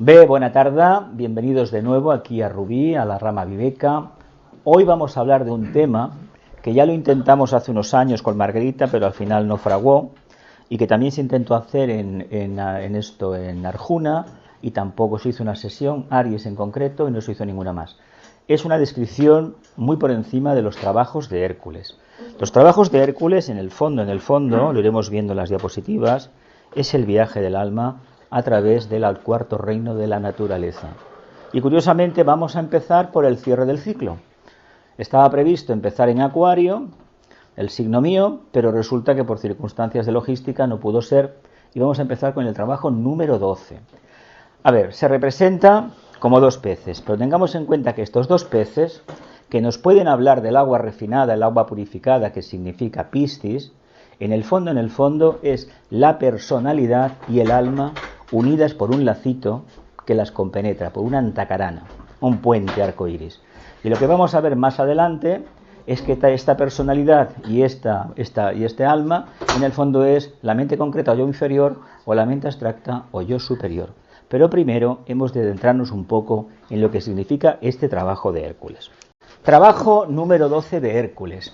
Buena tarde, bienvenidos de nuevo aquí a Rubí, a la rama Viveca. Hoy vamos a hablar de un tema que ya lo intentamos hace unos años con Margarita, pero al final no fraguó, y que también se intentó hacer en Arjuna, y tampoco se hizo una sesión, Aries en concreto, y no se hizo ninguna más. Es una descripción muy por encima de los trabajos de Hércules. Los trabajos de Hércules, en el fondo, lo iremos viendo en las diapositivas, es el viaje del alma a través del cuarto reino de la naturaleza. Y curiosamente vamos a empezar por el cierre del ciclo. Estaba previsto empezar en Acuario, el signo mío, pero resulta que por circunstancias de logística no pudo ser, y vamos a empezar con el trabajo número 12. A ver, se representa como dos peces, pero tengamos en cuenta que estos dos peces, que nos pueden hablar del agua refinada, el agua purificada, que significa Piscis, en el fondo es la personalidad y el alma unidas por un lacito que las compenetra, por una antacarana, un puente arcoíris. Y lo que vamos a ver más adelante es que esta personalidad y este alma, en el fondo es la mente concreta o yo inferior, o la mente abstracta o yo superior. Pero primero hemos de adentrarnos un poco en lo que significa este trabajo de Hércules. Trabajo número 12 de Hércules.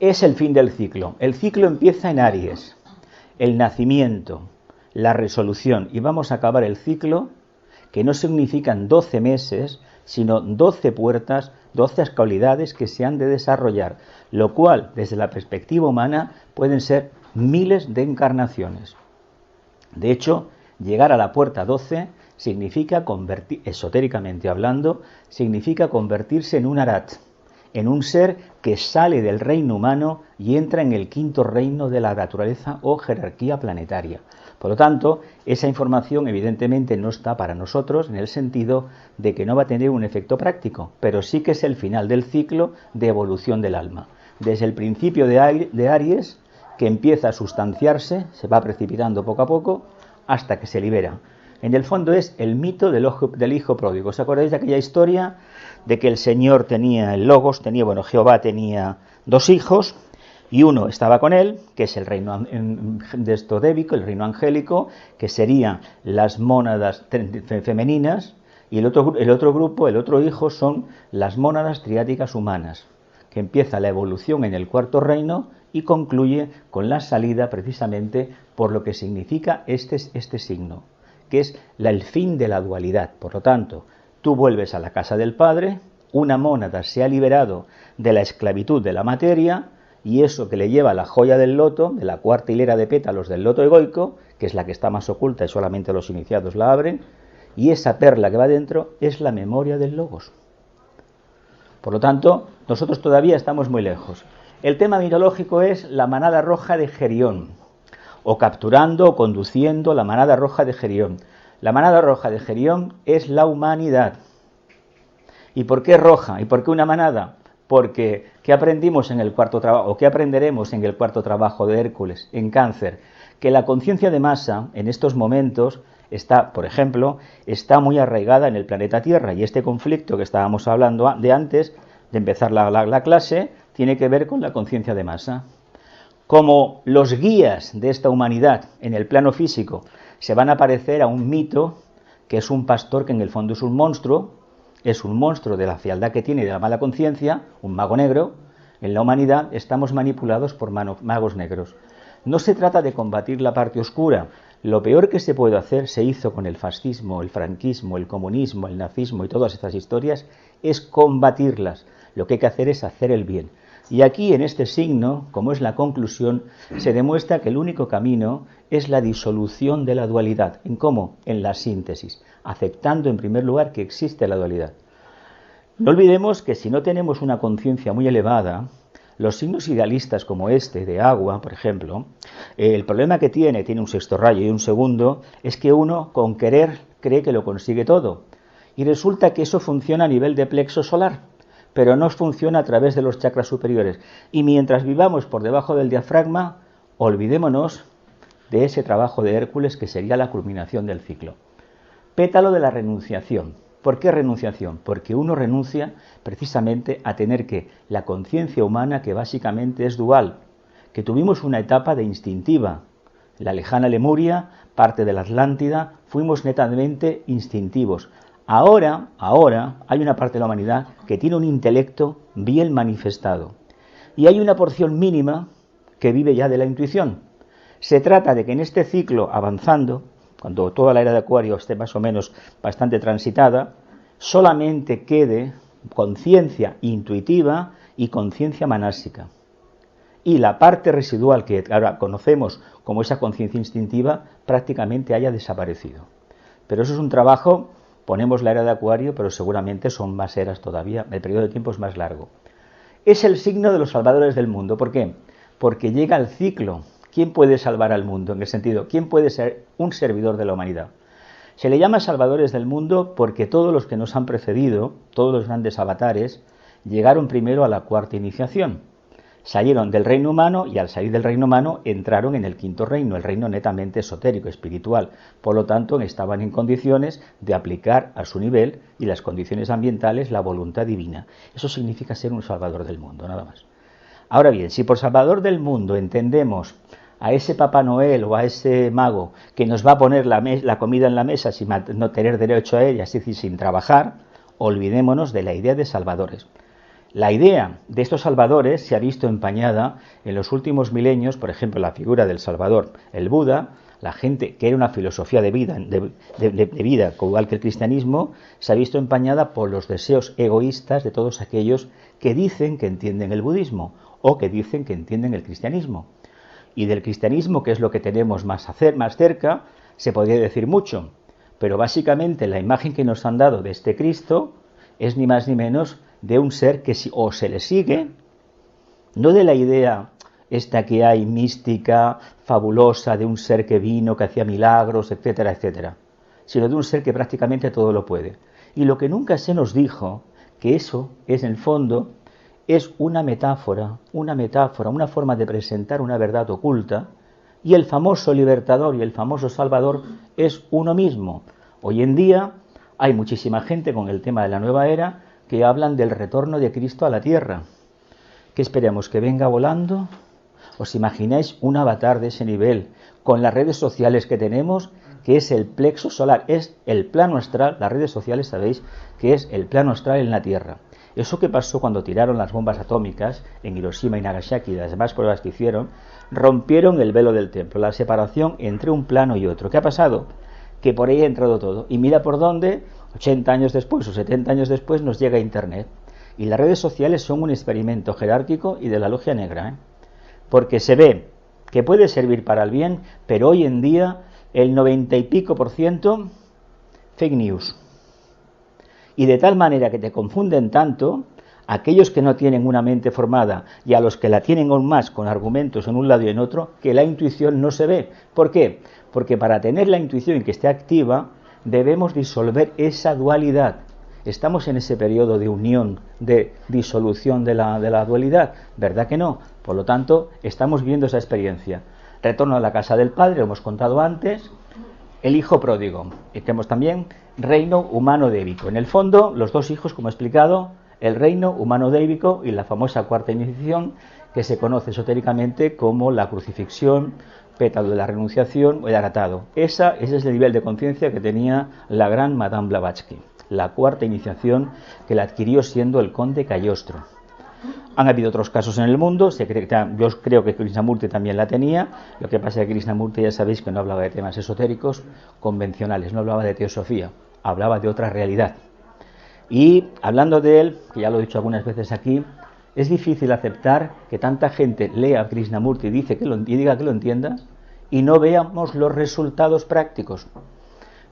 Es el fin del ciclo. El ciclo empieza en Aries, el nacimiento, la resolución, y vamos a acabar el ciclo, que no significan 12 meses, sino 12 puertas, 12 cualidades que se han de desarrollar, lo cual, desde la perspectiva humana, pueden ser miles de encarnaciones. De hecho, llegar a la puerta 12 significa esotéricamente hablando, significa convertirse en un arat, en un ser que sale del reino humano y entra en el quinto reino de la naturaleza o jerarquía planetaria. Por lo tanto, esa información evidentemente no está para nosotros en el sentido de que no va a tener un efecto práctico, pero sí que es el final del ciclo de evolución del alma. Desde el principio de Aries, que empieza a sustanciarse, se va precipitando poco a poco, hasta que se libera. En el fondo es el mito del hijo pródigo. ¿Os acordáis de aquella historia de que el Señor Jehová tenía dos hijos, y uno estaba con él, que es el reino débico, el reino angélico, que serían las mónadas femeninas, y el otro hijo son las mónadas triáticas humanas, que empieza la evolución en el cuarto reino y concluye con la salida precisamente por lo que significa este signo, que es el fin de la dualidad. Por lo tanto, tú vuelves a la casa del Padre, una mónada se ha liberado de la esclavitud de la materia, y eso que le lleva la joya del loto, de la cuarta hilera de pétalos del loto egoico, que es la que está más oculta y solamente los iniciados la abren, y esa perla que va dentro es la memoria del logos. Por lo tanto, nosotros todavía estamos muy lejos. El tema mitológico es la manada roja de Gerión, o capturando o conduciendo la manada roja de Gerión. La manada roja de Gerión es la humanidad. ¿Y por qué roja? ¿Y por qué una manada? Porque ¿qué aprendimos en el cuarto trabajo, o qué aprenderemos en el cuarto trabajo de Hércules, en Cáncer? Que la conciencia de masa en estos momentos está, por ejemplo, está muy arraigada en el planeta Tierra, y este conflicto que estábamos hablando de antes de empezar la clase tiene que ver con la conciencia de masa. Como los guías de esta humanidad en el plano físico se van a parecer a un mito, que es un pastor que en el fondo es un monstruo de la fealdad que tiene y de la mala conciencia, un mago negro. En la humanidad estamos manipulados por magos negros. No se trata de combatir la parte oscura. Lo peor que se puede hacer, se hizo con el fascismo, el franquismo, el comunismo, el nazismo y todas estas historias, es combatirlas. Lo que hay que hacer es hacer el bien. Y aquí, en este signo, como es la conclusión, se demuestra que el único camino es la disolución de la dualidad. ¿En cómo? En la síntesis, aceptando en primer lugar que existe la dualidad. No olvidemos que si no tenemos una conciencia muy elevada, los signos idealistas como este, de agua, por ejemplo, el problema que tiene un sexto rayo y un segundo, es que uno, con querer, cree que lo consigue todo. Y resulta que eso funciona a nivel de plexo solar, pero no funciona a través de los chakras superiores. Y mientras vivamos por debajo del diafragma, olvidémonos de ese trabajo de Hércules que sería la culminación del ciclo. Pétalo de la renunciación. ¿Por qué renunciación? Porque uno renuncia precisamente a tener que la conciencia humana, que básicamente es dual, que tuvimos una etapa de instintiva, La lejana Lemuria, parte de la Atlántida, fuimos netamente instintivos. Ahora hay una parte de la humanidad que tiene un intelecto bien manifestado. Y hay una porción mínima que vive ya de la intuición. Se trata de que en este ciclo avanzando, cuando toda la era de Acuario esté más o menos bastante transitada, solamente quede conciencia intuitiva y conciencia manásica. Y la parte residual que ahora conocemos como esa conciencia instintiva prácticamente haya desaparecido. Pero eso es un trabajo, ponemos la era de Acuario, pero seguramente son más eras todavía, el periodo de tiempo es más largo. Es el signo de los salvadores del mundo. ¿Por qué? Porque llega el ciclo. ¿Quién puede salvar al mundo? En el sentido, ¿quién puede ser un servidor de la humanidad? Se le llama salvadores del mundo porque todos los que nos han precedido, todos los grandes avatares, llegaron primero a la cuarta iniciación. Salieron del reino humano y al salir del reino humano entraron en el quinto reino, el reino netamente esotérico, espiritual. Por lo tanto, estaban en condiciones de aplicar a su nivel y las condiciones ambientales la voluntad divina. Eso significa ser un salvador del mundo, nada más. Ahora bien, si por salvador del mundo entendemos a ese Papá Noel o a ese mago que nos va a poner la comida en la mesa sin no tener derecho a ella, es decir, sin trabajar, olvidémonos de la idea de salvadores. La idea de estos salvadores se ha visto empañada en los últimos milenios, por ejemplo, la figura del Salvador, el Buda, la gente que era una filosofía de vida, igual que el cristianismo, se ha visto empañada por los deseos egoístas de todos aquellos que dicen que entienden el budismo o que dicen que entienden el cristianismo. Y del cristianismo, que es lo que tenemos más cerca, se podría decir mucho, pero básicamente la imagen que nos han dado de este Cristo es ni más ni menos de un ser que o se le sigue, no de la idea esta que hay mística, fabulosa, de un ser que vino, que hacía milagros, etcétera, etcétera, sino de un ser que prácticamente todo lo puede. Y lo que nunca se nos dijo, que eso es en el fondo, es una metáfora, una forma de presentar una verdad oculta, y el famoso libertador y el famoso salvador es uno mismo. Hoy en día hay muchísima gente con el tema de la nueva era que hablan del retorno de Cristo a la Tierra. ¿Qué esperamos? ¿Que venga volando? ¿Os imagináis un avatar de ese nivel con las redes sociales que tenemos, que es el plexo solar, es el plano astral? Las redes sociales sabéis que es el plano astral en la Tierra. Eso que pasó cuando tiraron las bombas atómicas en Hiroshima y Nagasaki y las demás pruebas que hicieron, rompieron el velo del templo, la separación entre un plano y otro. ¿Qué ha pasado? Que por ahí ha entrado todo. Y mira por dónde, 80 años después o 70 años después, nos llega Internet. Y las redes sociales son un experimento jerárquico y de la logia negra, porque se ve que puede servir para el bien, pero hoy en día el 90 y pico % fake news. Y de tal manera que te confunden tanto aquellos que no tienen una mente formada y a los que la tienen aún más con argumentos en un lado y en otro, que la intuición no se ve. ¿Por qué? Porque para tener la intuición y que esté activa, debemos disolver esa dualidad. Estamos en ese periodo de unión, de disolución de la dualidad, ¿verdad que no? Por lo tanto, estamos viviendo esa experiencia. Retorno a la casa del Padre, lo hemos contado antes, el hijo pródigo, y tenemos también reino humano débico. En el fondo, los dos hijos, como he explicado, el reino humano débico y la famosa cuarta iniciación, que se conoce esotéricamente como la crucifixión, pétalo de la renunciación o el aratado. Ese es el nivel de conciencia que tenía la gran Madame Blavatsky, la cuarta iniciación que la adquirió siendo el conde Cagliostro. Han habido otros casos en el mundo, yo creo que Krishnamurti también la tenía, lo que pasa es que Krishnamurti ya sabéis que no hablaba de temas esotéricos convencionales, no hablaba de teosofía, hablaba de otra realidad. Y hablando de él, que ya lo he dicho algunas veces aquí, es difícil aceptar que tanta gente lea Krishnamurti y diga que lo entienda y no veamos los resultados prácticos.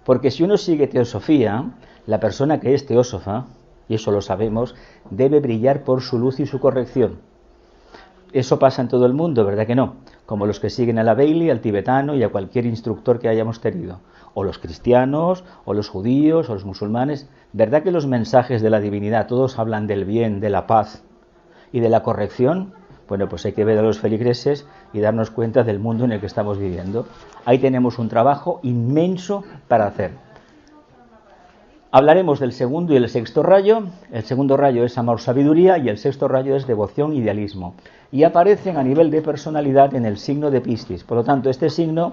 Porque si uno sigue teosofía, la persona que es teósofa, y eso lo sabemos, debe brillar por su luz y su corrección. Eso pasa en todo el mundo, ¿verdad que no? Como los que siguen a la Bailey, al tibetano y a cualquier instructor que hayamos tenido. O los cristianos, o los judíos, o los musulmanes. ¿Verdad que los mensajes de la divinidad todos hablan del bien, de la paz y de la corrección? Bueno, pues hay que ver a los feligreses y darnos cuenta del mundo en el que estamos viviendo. Ahí tenemos un trabajo inmenso para hacer. Hablaremos del segundo y el sexto rayo. El segundo rayo es amor-sabiduría y el sexto rayo es devoción-idealismo. Y aparecen a nivel de personalidad en el signo de Piscis. Por lo tanto, este signo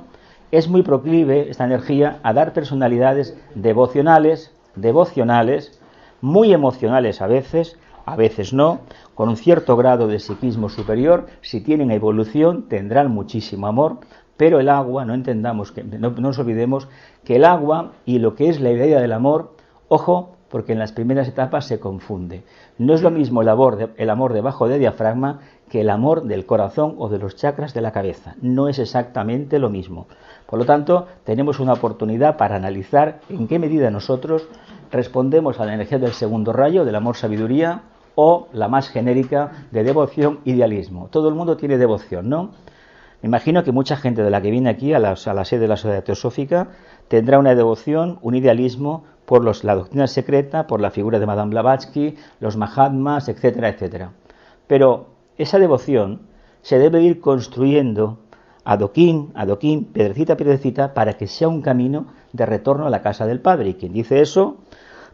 es muy proclive, esta energía, a dar personalidades devocionales, muy emocionales a veces no, con un cierto grado de psiquismo superior. Si tienen evolución, tendrán muchísimo amor. Pero el agua, no nos olvidemos que el agua y lo que es la idea del amor, ojo, porque en las primeras etapas se confunde. No es lo mismo el amor debajo del diafragma que el amor del corazón o de los chakras de la cabeza. No es exactamente lo mismo. Por lo tanto, tenemos una oportunidad para analizar en qué medida nosotros respondemos a la energía del segundo rayo, del amor-sabiduría, o la más genérica de devoción-idealismo. Todo el mundo tiene devoción, ¿no? Me imagino que mucha gente de la que viene aquí a la sede de la Sociedad Teosófica tendrá una devoción, un idealismo por la doctrina secreta, por la figura de Madame Blavatsky, los Mahatmas, etcétera, etcétera. Pero esa devoción se debe ir construyendo adoquín, piedrecita a piedrecita, para que sea un camino de retorno a la casa del Padre. Y quien dice eso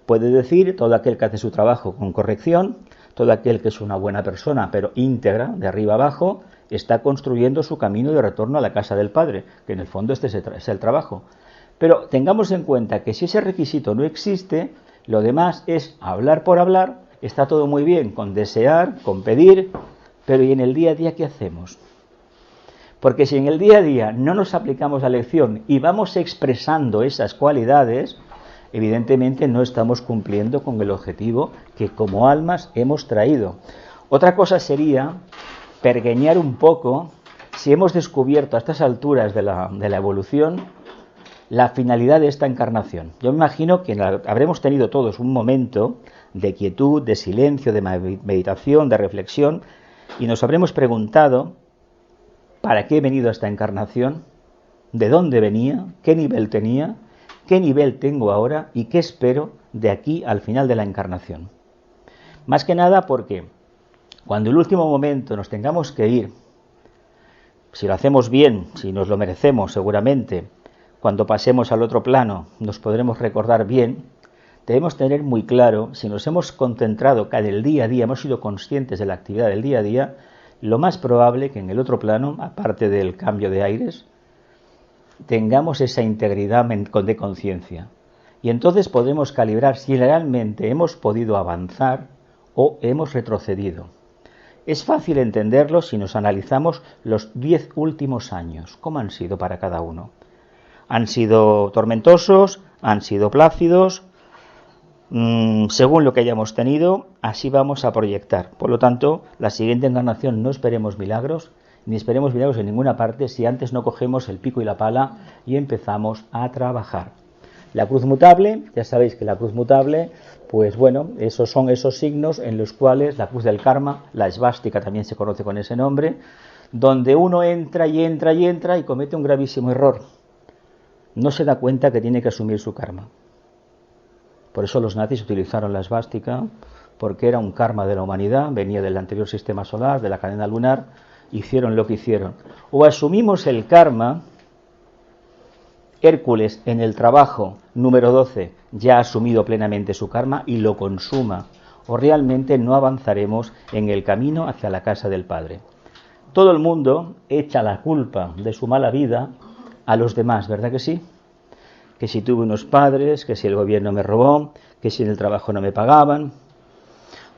puede decir todo aquel que hace su trabajo con corrección, todo aquel que es una buena persona, pero íntegra, de arriba abajo, está construyendo su camino de retorno a la casa del Padre, que en el fondo este es el trabajo. Pero tengamos en cuenta que si ese requisito no existe, lo demás es hablar por hablar. Está todo muy bien con desear, con pedir, pero ¿y en el día a día qué hacemos? Porque si en el día a día no nos aplicamos la lección y vamos expresando esas cualidades, evidentemente no estamos cumpliendo con el objetivo que como almas hemos traído. Otra cosa sería pergeñar un poco si hemos descubierto a estas alturas de la evolución la finalidad de esta encarnación. Yo me imagino que habremos tenido todos un momento de quietud, de silencio, de meditación, de reflexión, y nos habremos preguntado ¿para qué he venido a esta encarnación? ¿De dónde venía? ¿Qué nivel tenía? ¿Qué nivel tengo ahora? ¿Y qué espero de aquí al final de la encarnación? Más que nada porque cuando en el último momento nos tengamos que ir, si lo hacemos bien, si nos lo merecemos seguramente, cuando pasemos al otro plano nos podremos recordar bien, debemos tener muy claro, si nos hemos concentrado en el día a día, hemos sido conscientes de la actividad del día a día, lo más probable que en el otro plano, aparte del cambio de aires, tengamos esa integridad de conciencia. Y entonces podremos calibrar si realmente hemos podido avanzar o hemos retrocedido. Es fácil entenderlo si nos analizamos los 10 últimos años, cómo han sido para cada uno. Han sido tormentosos, han sido plácidos, según lo que hayamos tenido, así vamos a proyectar. Por lo tanto, la siguiente encarnación no esperemos milagros, ni esperemos milagros en ninguna parte si antes no cogemos el pico y la pala y empezamos a trabajar. La cruz mutable, ya sabéis que la cruz mutable, pues bueno, esos son esos signos en los cuales la cruz del karma, la esvástica también se conoce con ese nombre, donde uno entra y comete un gravísimo error. No se da cuenta que tiene que asumir su karma. Por eso los nazis utilizaron la esvástica, porque era un karma de la humanidad, venía del anterior sistema solar, de la cadena lunar, hicieron lo que hicieron. O asumimos el karma. Hércules en el trabajo número 12 ya ha asumido plenamente su karma y lo consuma, o realmente no avanzaremos en el camino hacia la casa del Padre. Todo el mundo echa la culpa de su mala vida a los demás, ¿verdad que sí? Que si tuve unos padres, que si el gobierno me robó, que si en el trabajo no me pagaban.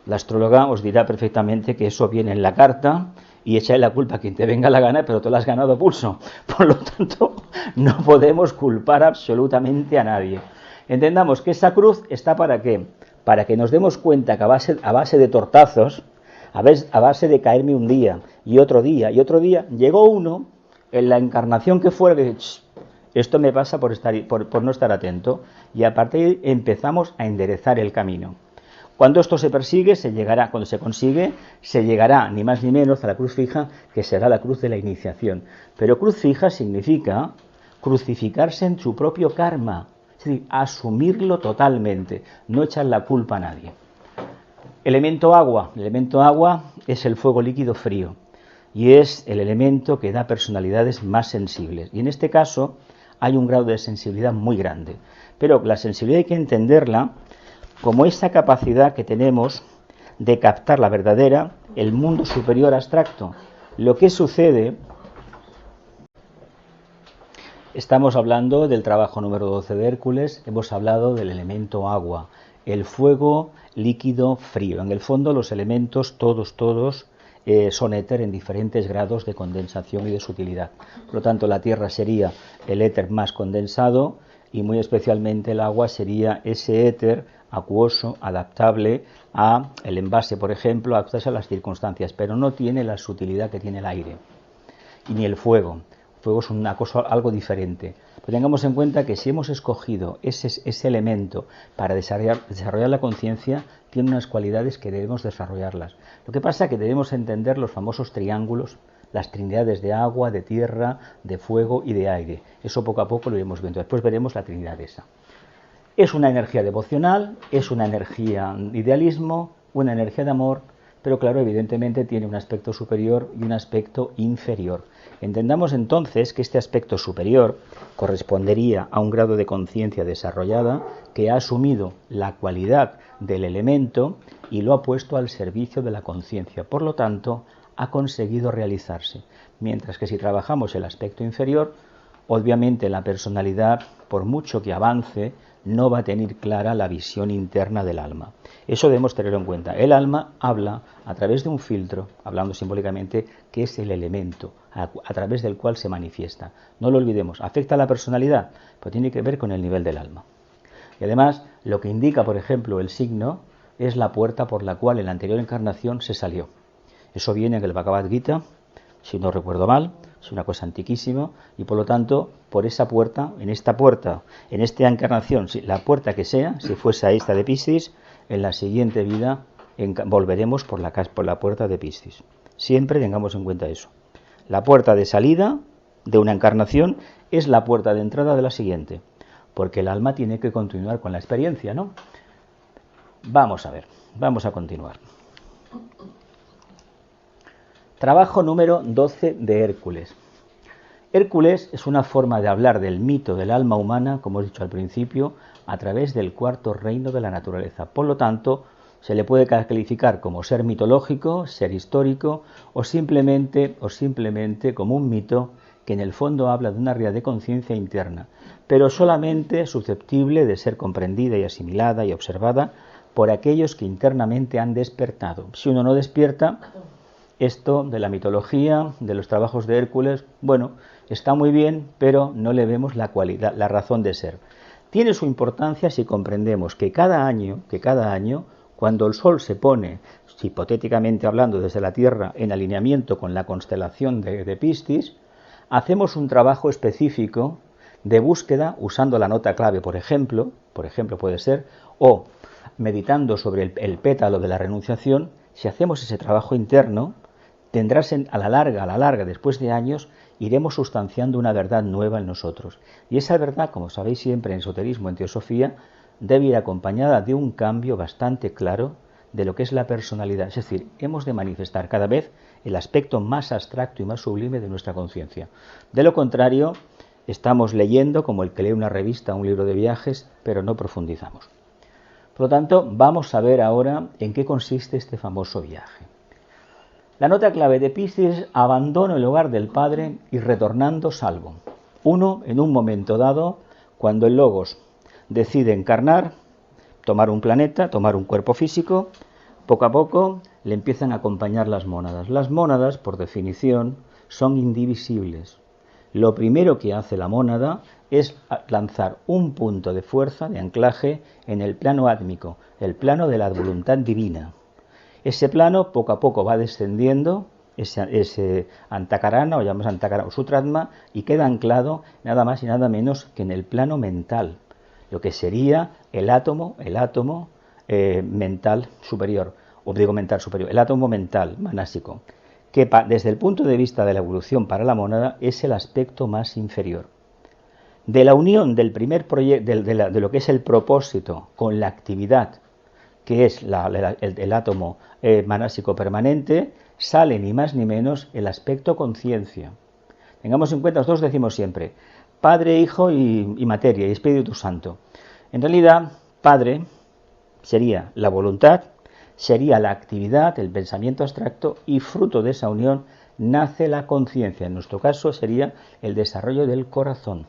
La astróloga os dirá perfectamente que eso viene en la carta y échale la culpa a quien te venga la gana, pero tú la has ganado a pulso. Por lo tanto, no podemos culpar absolutamente a nadie. Entendamos que esa cruz está ¿para qué? Para que nos demos cuenta que a base de tortazos, a base de caerme un día y otro día, llegó uno en la encarnación que fuera que esto me pasa por no estar atento, y a partir de ahí empezamos a enderezar el camino. Cuando esto se persigue, cuando se consigue, se llegará ni más ni menos a la cruz fija, que será la cruz de la iniciación. Pero cruz fija significa crucificarse en su propio karma, es decir, asumirlo totalmente, no echar la culpa a nadie. Elemento agua es el fuego líquido frío y es el elemento que da personalidades más sensibles. Y en este caso, hay un grado de sensibilidad muy grande. Pero la sensibilidad hay que entenderla como esa capacidad que tenemos de captar la verdadera, el mundo superior abstracto. Lo que sucede, estamos hablando del trabajo número 12 de Hércules, hemos hablado del elemento agua, el fuego, líquido, frío. En el fondo los elementos todos son éter en diferentes grados de condensación y de sutilidad. Por lo tanto, la tierra sería el éter más condensado y muy especialmente el agua sería ese éter acuoso, adaptable a el envase, por ejemplo, adaptarse a las circunstancias, pero no tiene la sutilidad que tiene el aire y ni el fuego. El fuego es una cosa algo diferente. Pero tengamos en cuenta que si hemos escogido ese elemento para desarrollar la conciencia, tiene unas cualidades que debemos desarrollarlas. Lo que pasa es que debemos entender los famosos triángulos, las trinidades de agua, de tierra, de fuego y de aire. Eso poco a poco lo iremos viendo. Después veremos la trinidad esa. Es una energía devocional, es una energía de idealismo, una energía de amor, pero claro, evidentemente tiene un aspecto superior y un aspecto inferior. Entendamos entonces que este aspecto superior correspondería a un grado de conciencia desarrollada que ha asumido la cualidad del elemento y lo ha puesto al servicio de la conciencia. Por lo tanto, ha conseguido realizarse. Mientras que si trabajamos el aspecto inferior, obviamente la personalidad, por mucho que avance, no va a tener clara la visión interna del alma. Eso debemos tenerlo en cuenta. El alma habla a través de un filtro, hablando simbólicamente, que es el elemento a través del cual se manifiesta. No lo olvidemos, afecta a la personalidad, pero tiene que ver con el nivel del alma. Y además, lo que indica, por ejemplo, el signo, es la puerta por la cual en la anterior encarnación se salió. Eso viene en el Bhagavad Gita, si no recuerdo mal, es una cosa antiquísima, y por lo tanto, por esa puerta, en esta encarnación, la puerta que sea, si fuese a esta de Piscis, en la siguiente vida volveremos por la puerta de Piscis. Siempre tengamos en cuenta eso. La puerta de salida de una encarnación es la puerta de entrada de la siguiente, porque el alma tiene que continuar con la experiencia, ¿no? Vamos a ver, vamos a continuar. Trabajo número 12 de Hércules. Hércules es una forma de hablar del mito del alma humana, como he dicho al principio, a través del cuarto reino de la naturaleza. Por lo tanto, se le puede calificar como ser mitológico, ser histórico o simplemente como un mito que en el fondo habla de una realidad de conciencia interna, pero solamente susceptible de ser comprendida y asimilada y observada por aquellos que internamente han despertado. Si uno no despierta, esto de la mitología, de los trabajos de Hércules, bueno, está muy bien, pero no le vemos la cualidad, la razón de ser. Tiene su importancia si comprendemos que cada año, cuando el Sol se pone, hipotéticamente hablando desde la Tierra, en alineamiento con la constelación de Piscis, hacemos un trabajo específico de búsqueda usando la nota clave, por ejemplo puede ser, o meditando sobre el pétalo de la renunciación. Si hacemos ese trabajo interno, tendrás a la larga, después de años, iremos sustanciando una verdad nueva en nosotros. Y esa verdad, como sabéis siempre en esoterismo, en teosofía, debe ir acompañada de un cambio bastante claro de lo que es la personalidad. Es decir, hemos de manifestar cada vez el aspecto más abstracto y más sublime de nuestra conciencia. De lo contrario, estamos leyendo como el que lee una revista o un libro de viajes, pero no profundizamos. Por lo tanto, vamos a ver ahora en qué consiste este famoso viaje. La nota clave de Piscis es abandono el hogar del padre y retornando salvo. Uno, en un momento dado, cuando el Logos decide encarnar, tomar un planeta, tomar un cuerpo físico, poco a poco le empiezan a acompañar las mónadas. Las mónadas, por definición, son indivisibles. Lo primero que hace la mónada es lanzar un punto de fuerza, de anclaje, en el plano átmico, el plano de la voluntad divina. Ese plano poco a poco va descendiendo, ese antakarana, o llamamos antakarana o sutratma, y queda anclado nada más y nada menos que en el plano mental, lo que sería el átomo mental superior, el átomo mental manásico, que desde el punto de vista de la evolución para la mónada es el aspecto más inferior. De la unión del primer proyecto, de lo que es el propósito con la actividad, que es el átomo manásico permanente, sale ni más ni menos el aspecto conciencia. Tengamos en cuenta, nosotros decimos siempre, Padre, Hijo y materia, y Espíritu Santo. En realidad, Padre sería la voluntad, sería la actividad, el pensamiento abstracto, y fruto de esa unión nace la conciencia. En nuestro caso sería el desarrollo del corazón.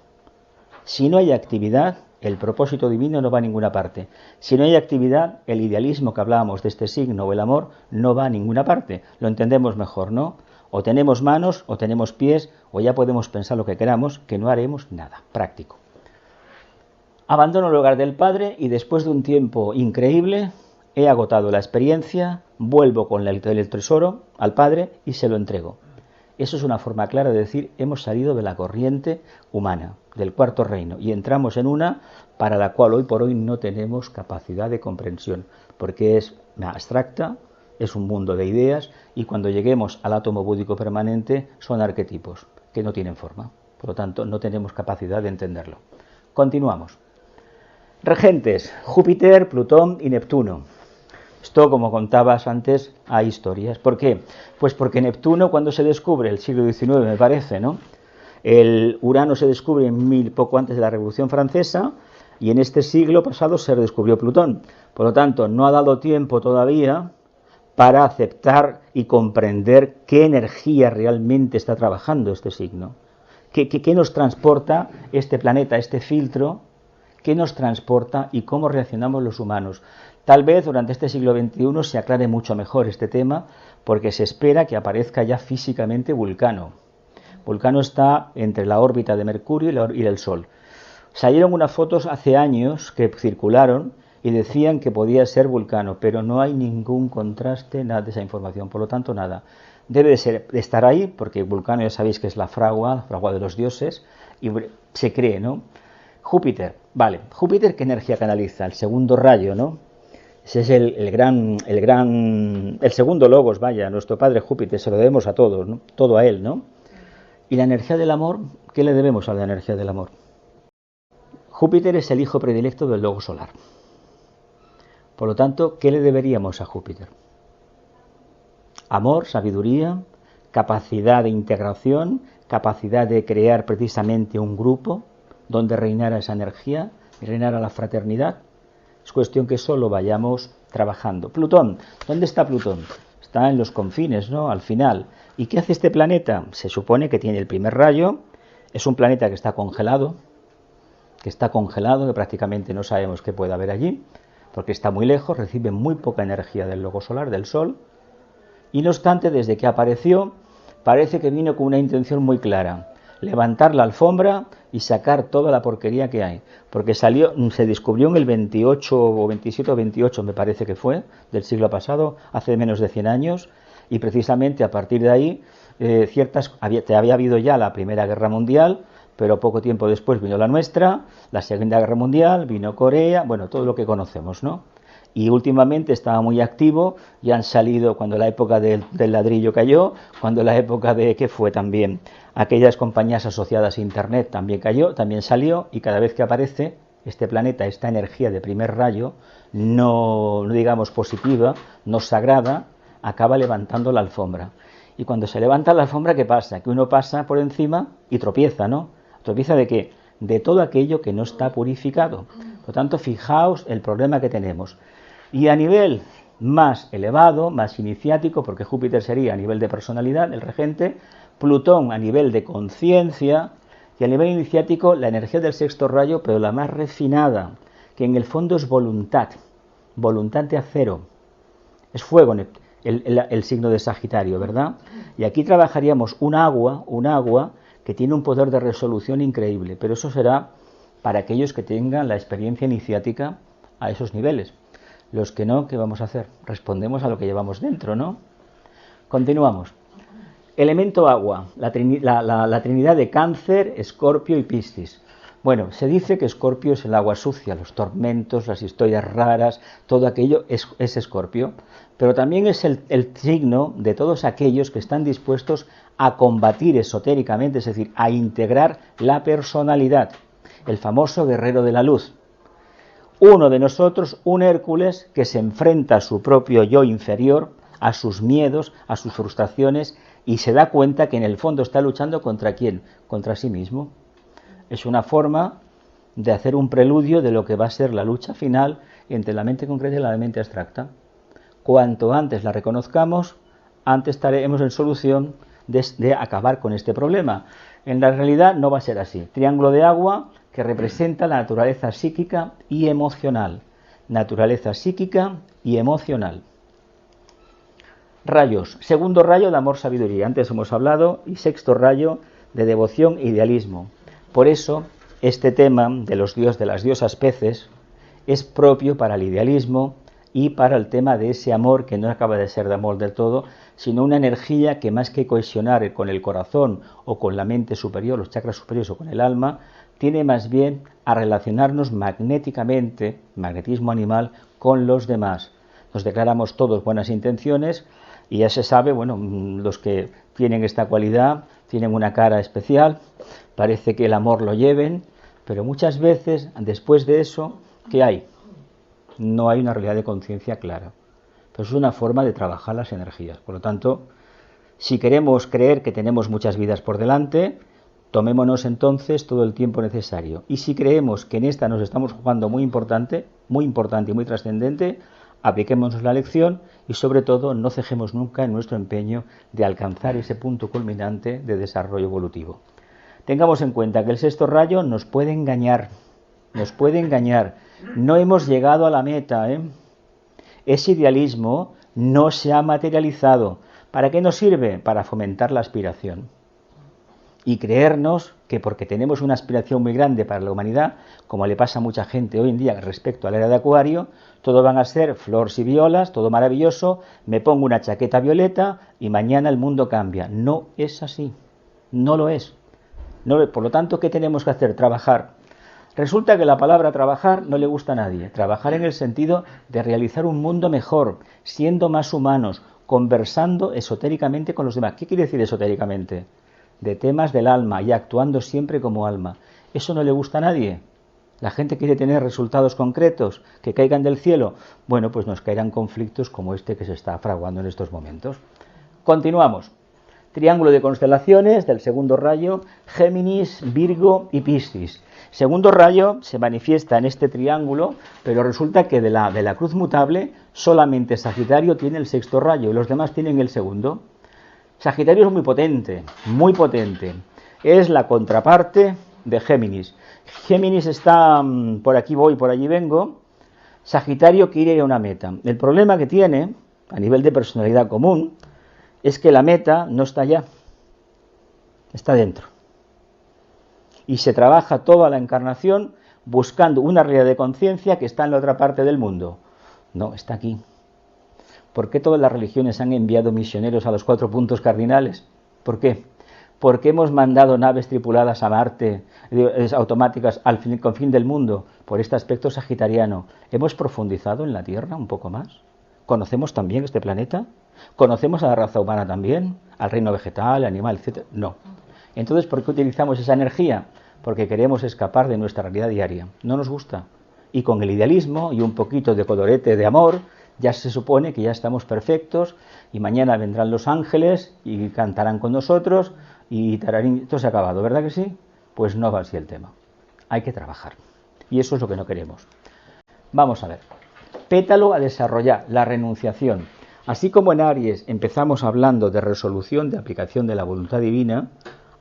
Si no hay actividad, el propósito divino no va a ninguna parte. Si no hay actividad, el idealismo que hablábamos de este signo o el amor no va a ninguna parte. Lo entendemos mejor, ¿no? O tenemos manos, o tenemos pies, o ya podemos pensar lo que queramos, que no haremos nada práctico. Abandono el hogar del Padre y después de un tiempo increíble, he agotado la experiencia, vuelvo con el tesoro al Padre y se lo entrego. Eso es una forma clara de decir, hemos salido de la corriente humana, del cuarto reino, y entramos en una para la cual hoy por hoy no tenemos capacidad de comprensión, porque es abstracta, es un mundo de ideas, y cuando lleguemos al átomo búdico permanente son arquetipos que no tienen forma. Por lo tanto, no tenemos capacidad de entenderlo. Continuamos. Regentes, Júpiter, Plutón y Neptuno. Esto, como contabas antes, hay historias. ¿Por qué? Pues porque Neptuno, cuando se descubre, el siglo XIX me parece, ¿no? El Urano se descubre poco antes de la Revolución Francesa, y en este siglo pasado se redescubrió Plutón. Por lo tanto, no ha dado tiempo todavía para aceptar y comprender qué energía realmente está trabajando este signo. ¿Qué nos transporta este planeta, este filtro? ¿Qué nos transporta y cómo reaccionamos los humanos? Tal vez durante este siglo XXI se aclare mucho mejor este tema, porque se espera que aparezca ya físicamente Vulcano. Vulcano está entre la órbita de Mercurio y del Sol. Salieron unas fotos hace años que circularon y decían que podía ser Vulcano, pero no hay ningún contraste, nada de esa información, por lo tanto nada. Debe de estar ahí, porque Vulcano ya sabéis que es la fragua de los dioses, y se cree, ¿no? Júpiter, vale. Júpiter, ¿qué energía canaliza? El segundo rayo, ¿no? Ese es el segundo logos, vaya, nuestro padre Júpiter, se lo debemos a todos, ¿no? Todo a él, ¿no? Y la energía del amor, ¿qué le debemos a la energía del amor? Júpiter es el hijo predilecto del logos solar. Por lo tanto, ¿qué le deberíamos a Júpiter? Amor, sabiduría, capacidad de integración, capacidad de crear precisamente un grupo donde reinara esa energía y reinara la fraternidad. Es cuestión que solo vayamos trabajando. Plutón, ¿dónde está Plutón? Está en los confines, ¿no? Al final. ¿Y qué hace este planeta? Se supone que tiene el primer rayo, es un planeta que está congelado, que prácticamente no sabemos qué puede haber allí, porque está muy lejos, recibe muy poca energía del logo solar, del Sol, y no obstante, desde que apareció, parece que vino con una intención muy clara: levantar la alfombra y sacar toda la porquería que hay, porque se descubrió en el 28 o 27 o 28, me parece que fue, del siglo pasado, hace menos de 100 años, y precisamente a partir de ahí había habido ya la Primera Guerra Mundial, pero poco tiempo después vino la nuestra, la Segunda Guerra Mundial, vino Corea, bueno, todo lo que conocemos, ¿no? Y últimamente estaba muy activo, y han salido, cuando la época del ladrillo cayó, cuando la época de, ¿qué fue también? Aquellas compañías asociadas a Internet también cayó, también salió, y cada vez que aparece este planeta, esta energía de primer rayo, no digamos positiva, no sagrada, acaba levantando la alfombra. Y cuando se levanta la alfombra, ¿qué pasa? Que uno pasa por encima y tropieza, ¿no? ¿Tropieza de qué? De todo aquello que no está purificado. Por lo tanto, fijaos el problema que tenemos. Y a nivel más elevado, más iniciático, porque Júpiter sería a nivel de personalidad, el regente, Plutón a nivel de conciencia, y a nivel iniciático la energía del sexto rayo, pero la más refinada, que en el fondo es voluntad de acero, es fuego, el signo de Sagitario, ¿verdad? Y aquí trabajaríamos un agua que tiene un poder de resolución increíble, pero eso será para aquellos que tengan la experiencia iniciática a esos niveles. Los que no, ¿qué vamos a hacer? Respondemos a lo que llevamos dentro, ¿no? Continuamos. Elemento agua, la trinidad de Cáncer, Escorpio y Piscis. Bueno, se dice que Escorpio es el agua sucia, los tormentos, las historias raras, todo aquello es Escorpio, pero también es el signo de todos aquellos que están dispuestos a combatir esotéricamente, es decir, a integrar la personalidad, el famoso guerrero de la luz. Uno de nosotros, un Hércules que se enfrenta a su propio yo inferior, a sus miedos, a sus frustraciones, y se da cuenta que en el fondo está luchando ¿contra quién? Contra sí mismo. es una forma de hacer un preludio de lo que va a ser la lucha final entre la mente concreta y la mente abstracta. Cuanto antes la reconozcamos, antes estaremos en solución de acabar con este problema. En la realidad no va a ser así. Triángulo de agua que representa la naturaleza psíquica y emocional. Naturaleza psíquica y emocional. Rayos. Segundo rayo de amor-sabiduría. Antes hemos hablado. Y sexto rayo de devoción e idealismo. Por eso, este tema de las diosas peces es propio para el idealismo y para el tema de ese amor que no acaba de ser de amor del todo, sino una energía que más que cohesionar con el corazón o con la mente superior, los chakras superiores o con el alma, tiene más bien a relacionarnos magnéticamente, magnetismo animal, con los demás. Nos declaramos todos buenas intenciones y ya se sabe, bueno, los que tienen esta cualidad tienen una cara especial, parece que el amor lo lleven, pero muchas veces, después de eso, ¿qué hay? No hay una realidad de conciencia clara. Pero es una forma de trabajar las energías. Por lo tanto, si queremos creer que tenemos muchas vidas por delante, tomémonos entonces todo el tiempo necesario. Y si creemos que en esta nos estamos jugando muy importante y muy trascendente, apliquémonos la lección y sobre todo no cejemos nunca en nuestro empeño de alcanzar ese punto culminante de desarrollo evolutivo. Tengamos en cuenta que el sexto rayo nos puede engañar. No hemos llegado a la meta, Ese idealismo no se ha materializado. ¿Para qué nos sirve? Para fomentar la aspiración. Y creernos que porque tenemos una aspiración muy grande para la humanidad, como le pasa a mucha gente hoy en día respecto a la era de Acuario, todo van a ser flores y violas, todo maravilloso, me pongo una chaqueta violeta y mañana el mundo cambia. No es así, no lo es. Por lo tanto, ¿qué tenemos que hacer? Trabajar. Resulta que la palabra trabajar no le gusta a nadie. Trabajar en el sentido de realizar un mundo mejor, siendo más humanos, conversando esotéricamente con los demás. ¿Qué quiere decir esotéricamente? De temas del alma y actuando siempre como alma. Eso no le gusta a nadie. La gente quiere tener resultados concretos, que caigan del cielo. Bueno, pues nos caerán conflictos como este que se está fraguando en estos momentos. Continuamos. Triángulo de constelaciones del segundo rayo, Géminis, Virgo y Piscis. Segundo rayo se manifiesta en este triángulo, pero resulta que de la cruz mutable solamente Sagitario tiene el sexto rayo y los demás tienen el segundo. Sagitario es muy potente, muy potente. Es la contraparte de Géminis. Géminis está por aquí voy, por allí vengo. Sagitario quiere a una meta. El problema que tiene, a nivel de personalidad común, es que la meta no está allá, está dentro. Y se trabaja toda la encarnación buscando una realidad de conciencia que está en la otra parte del mundo. No, está aquí. ¿Por qué todas las religiones han enviado misioneros a los 4 puntos cardinales? ¿Por qué? Porque hemos mandado naves tripuladas a Marte, automáticas, con fin del mundo, por este aspecto sagitariano. ¿Hemos profundizado en la Tierra un poco más? ¿Conocemos también este planeta? ¿Conocemos a la raza humana también? ¿Al reino vegetal, animal, etcétera? No. Entonces, ¿por qué utilizamos esa energía? Porque queremos escapar de nuestra realidad diaria. No nos gusta. Y con el idealismo y un poquito de colorete de amor, ya se supone que ya estamos perfectos y mañana vendrán los ángeles y cantarán con nosotros y tararín, esto se ha acabado, ¿verdad que sí? Pues no va así el tema. Hay que trabajar. Y eso es lo que no queremos. Vamos a ver. Pétalo a desarrollar, la renunciación. Así como en Aries empezamos hablando de resolución, de aplicación de la voluntad divina,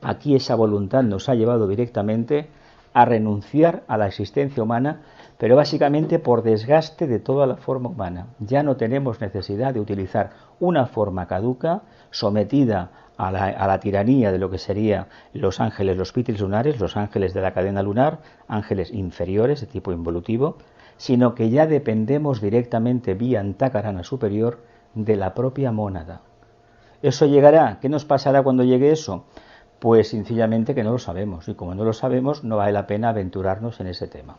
aquí esa voluntad nos ha llevado directamente a renunciar a la existencia humana, pero básicamente por desgaste de toda la forma humana. Ya no tenemos necesidad de utilizar una forma caduca, sometida a la tiranía de lo que serían los ángeles, los pítiles lunares, los ángeles de la cadena lunar, ángeles inferiores de tipo involutivo, sino que ya dependemos directamente vía antakarana superior de la propia mónada. ¿Eso llegará? ¿Qué nos pasará cuando llegue eso? Pues sencillamente que no lo sabemos, y como no lo sabemos no vale la pena aventurarnos en ese tema.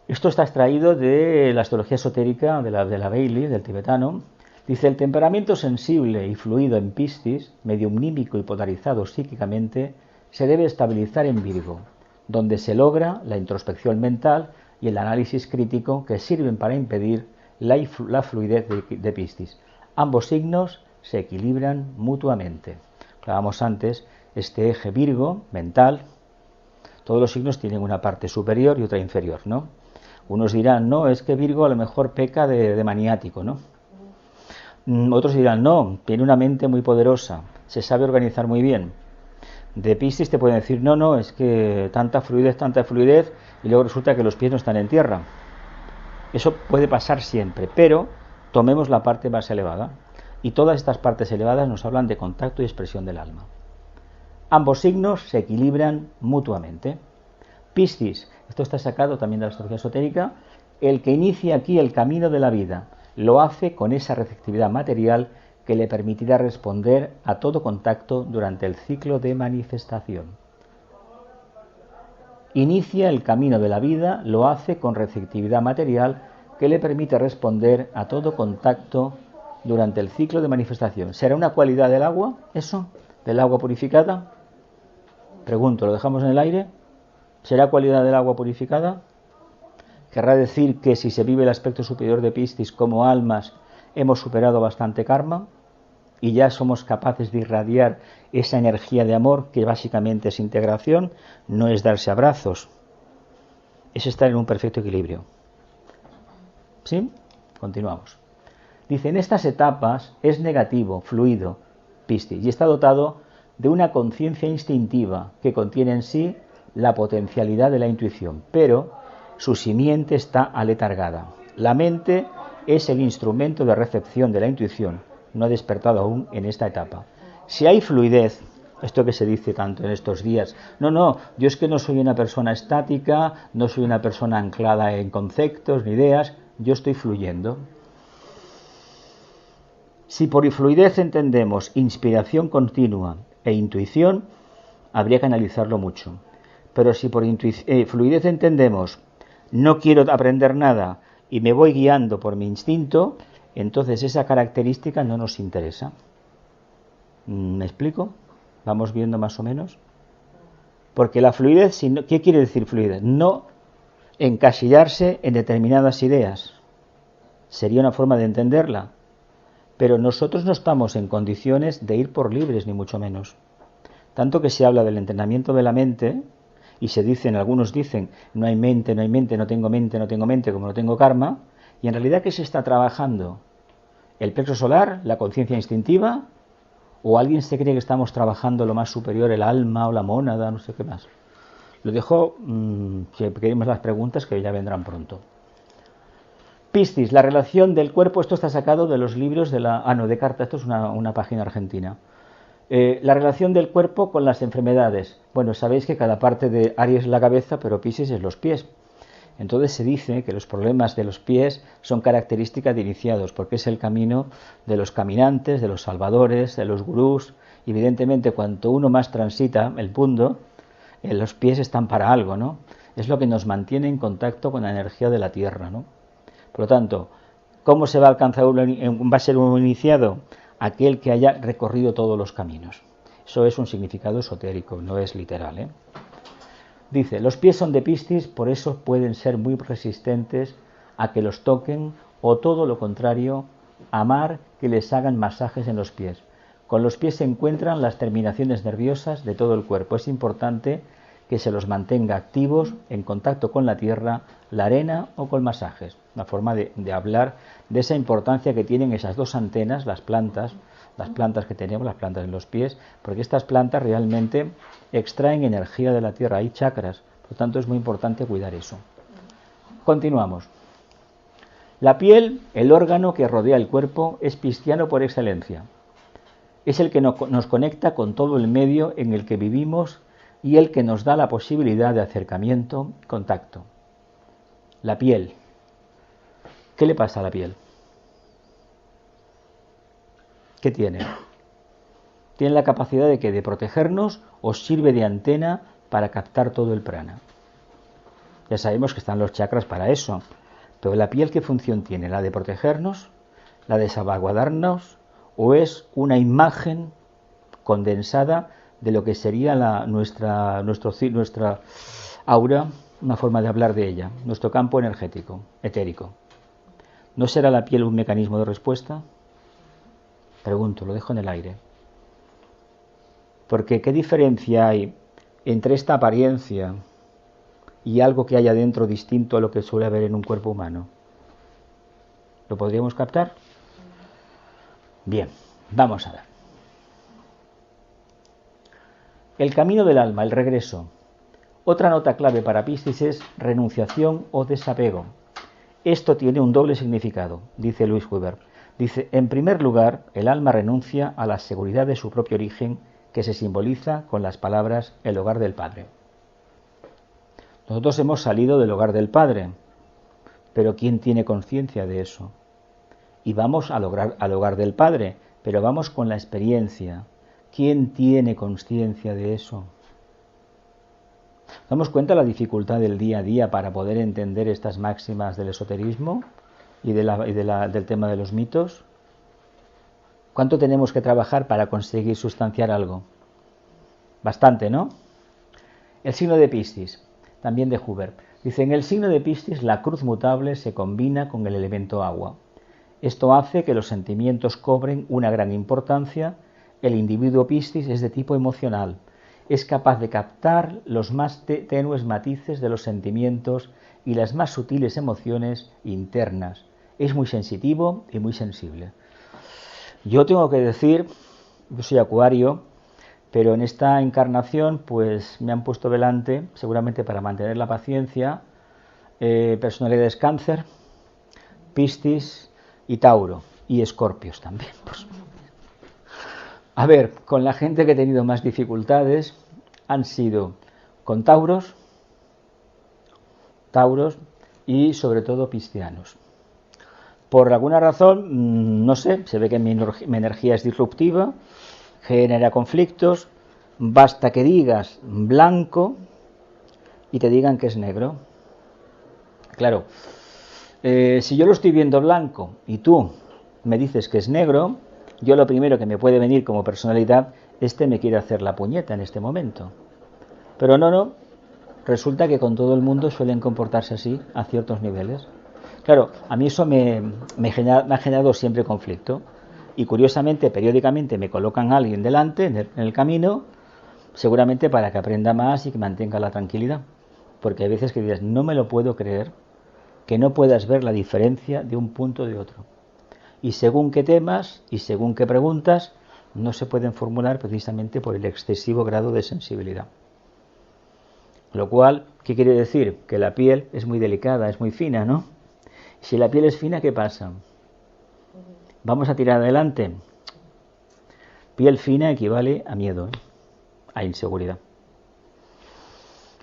Esto está extraído de la astrología esotérica de la Bailey, del tibetano. Dice, el temperamento sensible y fluido en Piscis, mediumnímico y polarizado psíquicamente, se debe estabilizar en Virgo, donde se logra la introspección mental y el análisis crítico que sirven para impedir la fluidez de Piscis. Ambos signos se equilibran mutuamente. Hablábamos antes este eje Virgo, mental. Todos los signos tienen una parte superior y otra inferior, ¿no? Unos dirán, no, es que Virgo a lo mejor peca de maniático, ¿no? Otros dirán, no, tiene una mente muy poderosa, se sabe organizar muy bien. De Piscis te pueden decir, no, es que tanta fluidez, y luego resulta que los pies no están en tierra. Eso puede pasar siempre, pero tomemos la parte más elevada. Y todas estas partes elevadas nos hablan de contacto y expresión del alma. Ambos signos se equilibran mutuamente. Piscis, esto está sacado también de la astrología esotérica, el que inicia aquí el camino de la vida, lo hace con esa receptividad material que le permitirá responder a todo contacto durante el ciclo de manifestación. Inicia el camino de la vida, lo hace con receptividad material que le permite responder a todo contacto durante el ciclo de manifestación. ¿Será una cualidad del agua eso? ¿Del agua purificada? Pregunto, ¿lo dejamos en el aire? ¿Será cualidad del agua purificada? ¿Querrá decir que si se vive el aspecto superior de Piscis como almas hemos superado bastante karma y ya somos capaces de irradiar esa energía de amor que básicamente es integración, no es darse abrazos, es estar en un perfecto equilibrio? ¿Sí? Continuamos. Dice, en estas etapas es negativo, fluido, Piscis, y está dotado de una conciencia instintiva que contiene en sí la potencialidad de la intuición, pero su simiente está aletargada. La mente es el instrumento de recepción de la intuición, no ha despertado aún en esta etapa. Si hay fluidez, esto que se dice tanto en estos días, no, yo es que no soy una persona estática, no soy una persona anclada en conceptos ni ideas, yo estoy fluyendo. Si por fluidez entendemos inspiración continua e intuición, habría que analizarlo mucho. Pero si por fluidez entendemos no quiero aprender nada y me voy guiando por mi instinto, entonces esa característica no nos interesa. ¿Me explico? ¿Vamos viendo más o menos? Porque la fluidez, ¿qué quiere decir fluidez? No encasillarse en determinadas ideas. Sería una forma de entenderla. Pero nosotros no estamos en condiciones de ir por libres, ni mucho menos. Tanto que se habla del entrenamiento de la mente, y algunos dicen, no hay mente, no tengo mente, como no tengo karma, y en realidad, ¿qué se está trabajando? ¿El plexo solar, la conciencia instintiva? ¿O alguien se cree que estamos trabajando lo más superior, el alma o la mónada, no sé qué más? Lo dejo, que queremos las preguntas que ya vendrán pronto. Piscis, la relación del cuerpo, esto está sacado de los libros de Carta, esto es una página argentina. La relación del cuerpo con las enfermedades. Bueno, sabéis que cada parte de Aries es la cabeza, pero Piscis es los pies. Entonces se dice que los problemas de los pies son características de iniciados, porque es el camino de los caminantes, de los salvadores, de los gurús. Evidentemente, cuanto uno más transita el mundo, los pies están para algo, ¿no? Es lo que nos mantiene en contacto con la energía de la tierra, ¿no? Por lo tanto, ¿cómo se va a alcanzar va a ser un iniciado? Aquel que haya recorrido todos los caminos. Eso es un significado esotérico, no es literal, ¿eh? Dice, los pies son de Piscis, por eso pueden ser muy resistentes a que los toquen, o todo lo contrario, amar que les hagan masajes en los pies. Con los pies se encuentran las terminaciones nerviosas de todo el cuerpo. Es importante que se los mantenga activos, en contacto con la tierra, la arena o con masajes. Una forma de hablar de esa importancia que tienen esas dos antenas, las plantas que tenemos, las plantas en los pies, porque estas plantas realmente extraen energía de la tierra, hay chakras, por lo tanto es muy importante cuidar eso. Continuamos. La piel, el órgano que rodea el cuerpo, es pisciano por excelencia. Es el que nos conecta con todo el medio en el que vivimos y el que nos da la posibilidad de acercamiento, contacto. La piel. ¿Qué le pasa a la piel? ¿Qué tiene? Tiene la capacidad de protegernos o sirve de antena para captar todo el prana. Ya sabemos que están los chakras para eso, pero la piel, ¿qué función tiene? ¿La de protegernos? ¿La de salvaguardarnos? ¿O es una imagen condensada de lo que sería nuestra aura, una forma de hablar de ella, nuestro campo energético, etérico? ¿No será la piel un mecanismo de respuesta? Pregunto, lo dejo en el aire. Porque ¿qué diferencia hay entre esta apariencia y algo que haya dentro distinto a lo que suele haber en un cuerpo humano? ¿Lo podríamos captar? Bien, vamos a ver. El camino del alma, el regreso. Otra nota clave para Piscis es renunciación o desapego. Esto tiene un doble significado, dice Louis Weber. Dice, en primer lugar, el alma renuncia a la seguridad de su propio origen, que se simboliza con las palabras el hogar del Padre. Nosotros hemos salido del hogar del Padre, pero ¿quién tiene conciencia de eso? Y vamos al hogar del Padre, pero vamos con la experiencia. ¿Quién tiene conciencia de eso? ¿Damos cuenta de la dificultad del día a día para poder entender estas máximas del esoterismo y del tema de los mitos? ¿Cuánto tenemos que trabajar para conseguir sustanciar algo? Bastante, ¿no? El signo de Piscis, también de Huber. Dice, en el signo de Piscis la cruz mutable se combina con el elemento agua. Esto hace que los sentimientos cobren una gran importancia. El individuo Piscis es de tipo emocional. Es capaz de captar los más tenues matices de los sentimientos y las más sutiles emociones internas. Es muy sensitivo y muy sensible. Yo tengo que decir, yo soy Acuario, pero en esta encarnación pues me han puesto delante, seguramente para mantener la paciencia, personalidades Cáncer, Piscis y Tauro, y Escorpios también. Pues. A ver, con la gente que he tenido más dificultades han sido con Tauros y sobre todo piscianos. Por alguna razón, no sé, se ve que mi energía es disruptiva, genera conflictos, basta que digas blanco y te digan que es negro. Claro, si yo lo estoy viendo blanco y tú me dices que es negro, yo lo primero que me puede venir como personalidad, me quiere hacer la puñeta en este momento. Pero no, resulta que con todo el mundo suelen comportarse así a ciertos niveles. Claro, a mí eso me ha generado siempre conflicto. Y curiosamente, periódicamente me colocan a alguien delante en el camino, seguramente para que aprenda más y que mantenga la tranquilidad. Porque hay veces que dices, no me lo puedo creer, que no puedas ver la diferencia de un punto de otro. Y según qué temas y según qué preguntas, no se pueden formular precisamente por el excesivo grado de sensibilidad. Lo cual, ¿qué quiere decir? Que la piel es muy delicada, es muy fina, ¿no? Si la piel es fina, ¿qué pasa? Vamos a tirar adelante. Piel fina equivale a miedo, a inseguridad.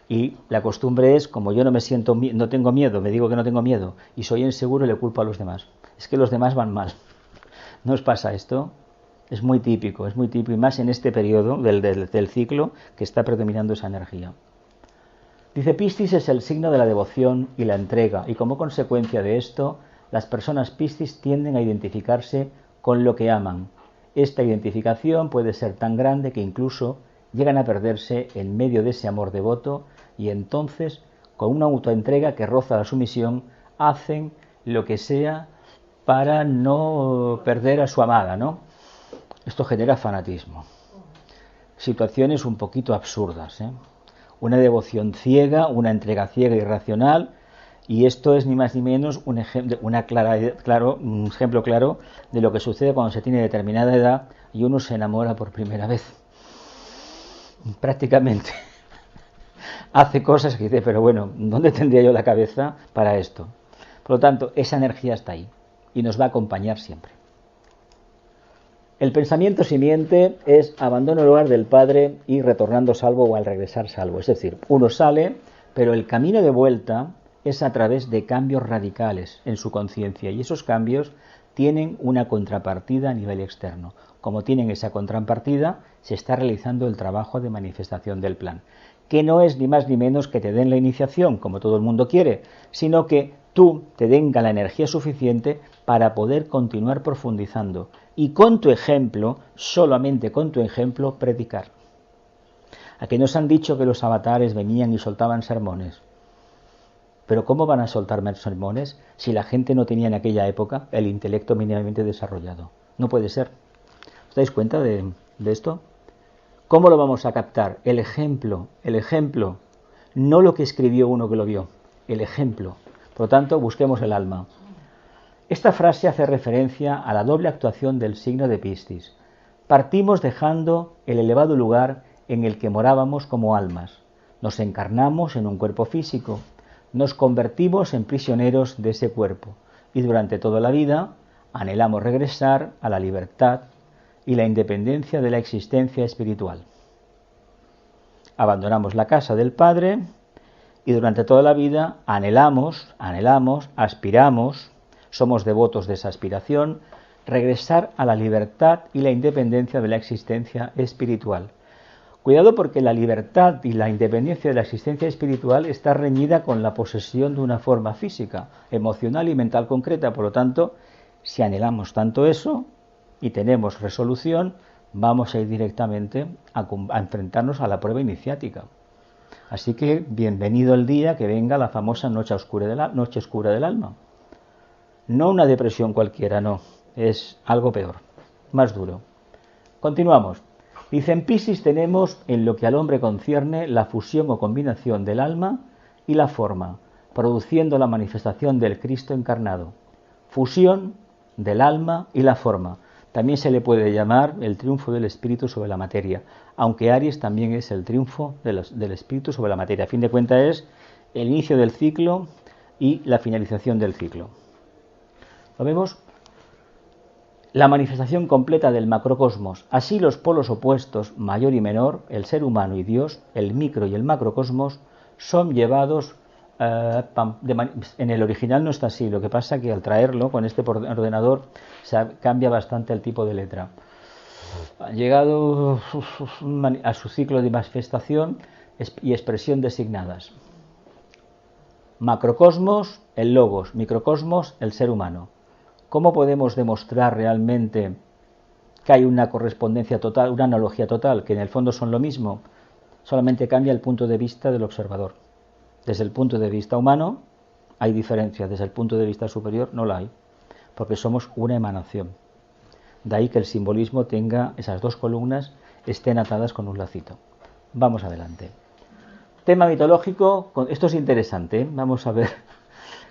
Y la costumbre es, como yo no tengo miedo, me digo que no tengo miedo y soy inseguro y le culpo a los demás. Es que los demás van mal. ¿No os pasa esto? Es muy típico y más en este periodo del ciclo que está predominando esa energía. Dice, Piscis es el signo de la devoción y la entrega, y como consecuencia de esto, las personas Piscis tienden a identificarse con lo que aman. Esta identificación puede ser tan grande que incluso llegan a perderse en medio de ese amor devoto, y entonces, con una autoentrega que roza la sumisión, hacen lo que sea para no perder a su amada, ¿no? Esto genera fanatismo. Situaciones un poquito absurdas, Una devoción ciega, una entrega ciega y irracional, y esto es ni más ni menos un ejemplo claro de lo que sucede cuando se tiene determinada edad y uno se enamora por primera vez. Prácticamente hace cosas que dice, pero bueno, ¿dónde tendría yo la cabeza para esto? Por lo tanto, esa energía está ahí y nos va a acompañar siempre. El pensamiento simiente es abandono el hogar del Padre y retornando salvo o al regresar salvo. Es decir, uno sale, pero el camino de vuelta es a través de cambios radicales en su conciencia y esos cambios tienen una contrapartida a nivel externo. Como tienen esa contrapartida, se está realizando el trabajo de manifestación del plan, que no es ni más ni menos que te den la iniciación, como todo el mundo quiere, sino que tú te tenga la energía suficiente para poder continuar profundizando y con tu ejemplo, solamente con tu ejemplo, predicar. ¿A que nos han dicho que los avatares venían y soltaban sermones? Pero ¿cómo van a soltar sermones si la gente no tenía en aquella época el intelecto mínimamente desarrollado? No puede ser. ¿Os dais cuenta de esto? ¿Cómo lo vamos a captar? El ejemplo, no lo que escribió uno que lo vio, el ejemplo. Por lo tanto, busquemos el alma. Esta frase hace referencia a la doble actuación del signo de Piscis. Partimos dejando el elevado lugar en el que morábamos como almas. Nos encarnamos en un cuerpo físico, nos convertimos en prisioneros de ese cuerpo y durante toda la vida anhelamos regresar a la libertad y la independencia de la existencia espiritual. Abandonamos la casa del Padre y durante toda la vida anhelamos, aspiramos, somos devotos de esa aspiración, regresar a la libertad y la independencia de la existencia espiritual. Cuidado porque la libertad y la independencia de la existencia espiritual está reñida con la posesión de una forma física, emocional y mental concreta. Por lo tanto, si anhelamos tanto eso y tenemos resolución, vamos a ir directamente a enfrentarnos a la prueba iniciática. Así que bienvenido el día que venga la famosa noche oscura del alma. No una depresión cualquiera, no, es algo peor, más duro. Continuamos. Dice, en Piscis tenemos en lo que al hombre concierne la fusión o combinación del alma y la forma, produciendo la manifestación del Cristo encarnado. Fusión del alma y la forma. También se le puede llamar el triunfo del espíritu sobre la materia, aunque Aries también es el triunfo del espíritu sobre la materia. A fin de cuentas es el inicio del ciclo y la finalización del ciclo. ¿Lo vemos? La manifestación completa del macrocosmos. Así los polos opuestos, mayor y menor, el ser humano y Dios, el micro y el macrocosmos, son llevados... en el original no está así, lo que pasa que al traerlo con este ordenador cambia bastante el tipo de letra. Han llegado a su ciclo de manifestación y expresión designadas. Macrocosmos, el logos, microcosmos, el ser humano. ¿Cómo podemos demostrar realmente que hay una correspondencia total, una analogía total, que en el fondo son lo mismo? Solamente cambia el punto de vista del observador. Desde el punto de vista humano hay diferencia, desde el punto de vista superior no la hay, porque somos una emanación. De ahí que el simbolismo tenga esas dos columnas, estén atadas con un lacito. Vamos adelante. Tema mitológico, esto es interesante, ¿eh? Vamos a ver.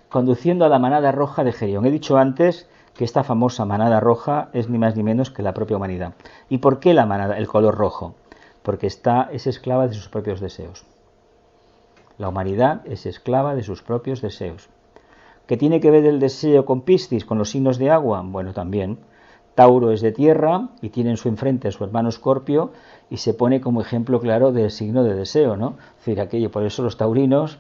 Conduciendo a la manada roja de Gerión. He dicho antes que esta famosa manada roja es ni más ni menos que la propia humanidad. ¿Y por qué la manada, el color rojo? Porque es esclava de sus propios deseos. La humanidad es esclava de sus propios deseos. ¿Qué tiene que ver el deseo con Piscis, con los signos de agua? Bueno, también. Tauro es de tierra y tiene en su enfrente a su hermano Escorpio y se pone como ejemplo claro del signo de deseo, ¿no? Es decir, aquello, por eso los taurinos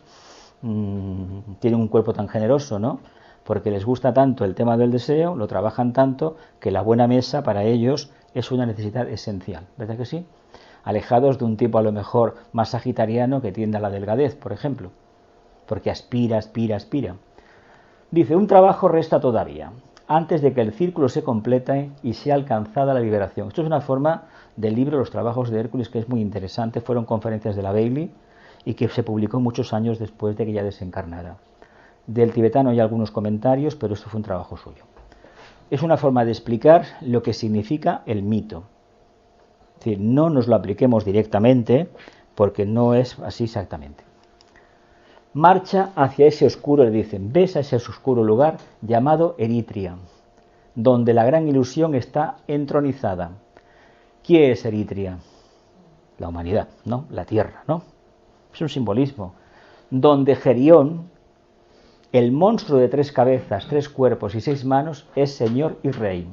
tienen un cuerpo tan generoso, ¿no? Porque les gusta tanto el tema del deseo, lo trabajan tanto, que la buena mesa para ellos es una necesidad esencial, ¿verdad que sí? Alejados de un tipo a lo mejor más sagitariano que tiende a la delgadez, por ejemplo, porque aspira. Dice, un trabajo resta todavía, antes de que el círculo se complete y sea alcanzada la liberación. Esto es una forma del libro Los trabajos de Hércules que es muy interesante, fueron conferencias de la Bailey y que se publicó muchos años después de que ya desencarnara. Del tibetano hay algunos comentarios, pero esto fue un trabajo suyo. Es una forma de explicar lo que significa el mito. Es decir, no nos lo apliquemos directamente, porque no es así exactamente. Marcha hacia ese oscuro, le dicen, ves a ese oscuro lugar llamado Eritrea, donde la gran ilusión está entronizada. ¿Quién es Eritrea? La humanidad, ¿no? La tierra, ¿no? Es un simbolismo. Donde Gerión, el monstruo de 3 cabezas, 3 cuerpos y 6 manos, es señor y rey.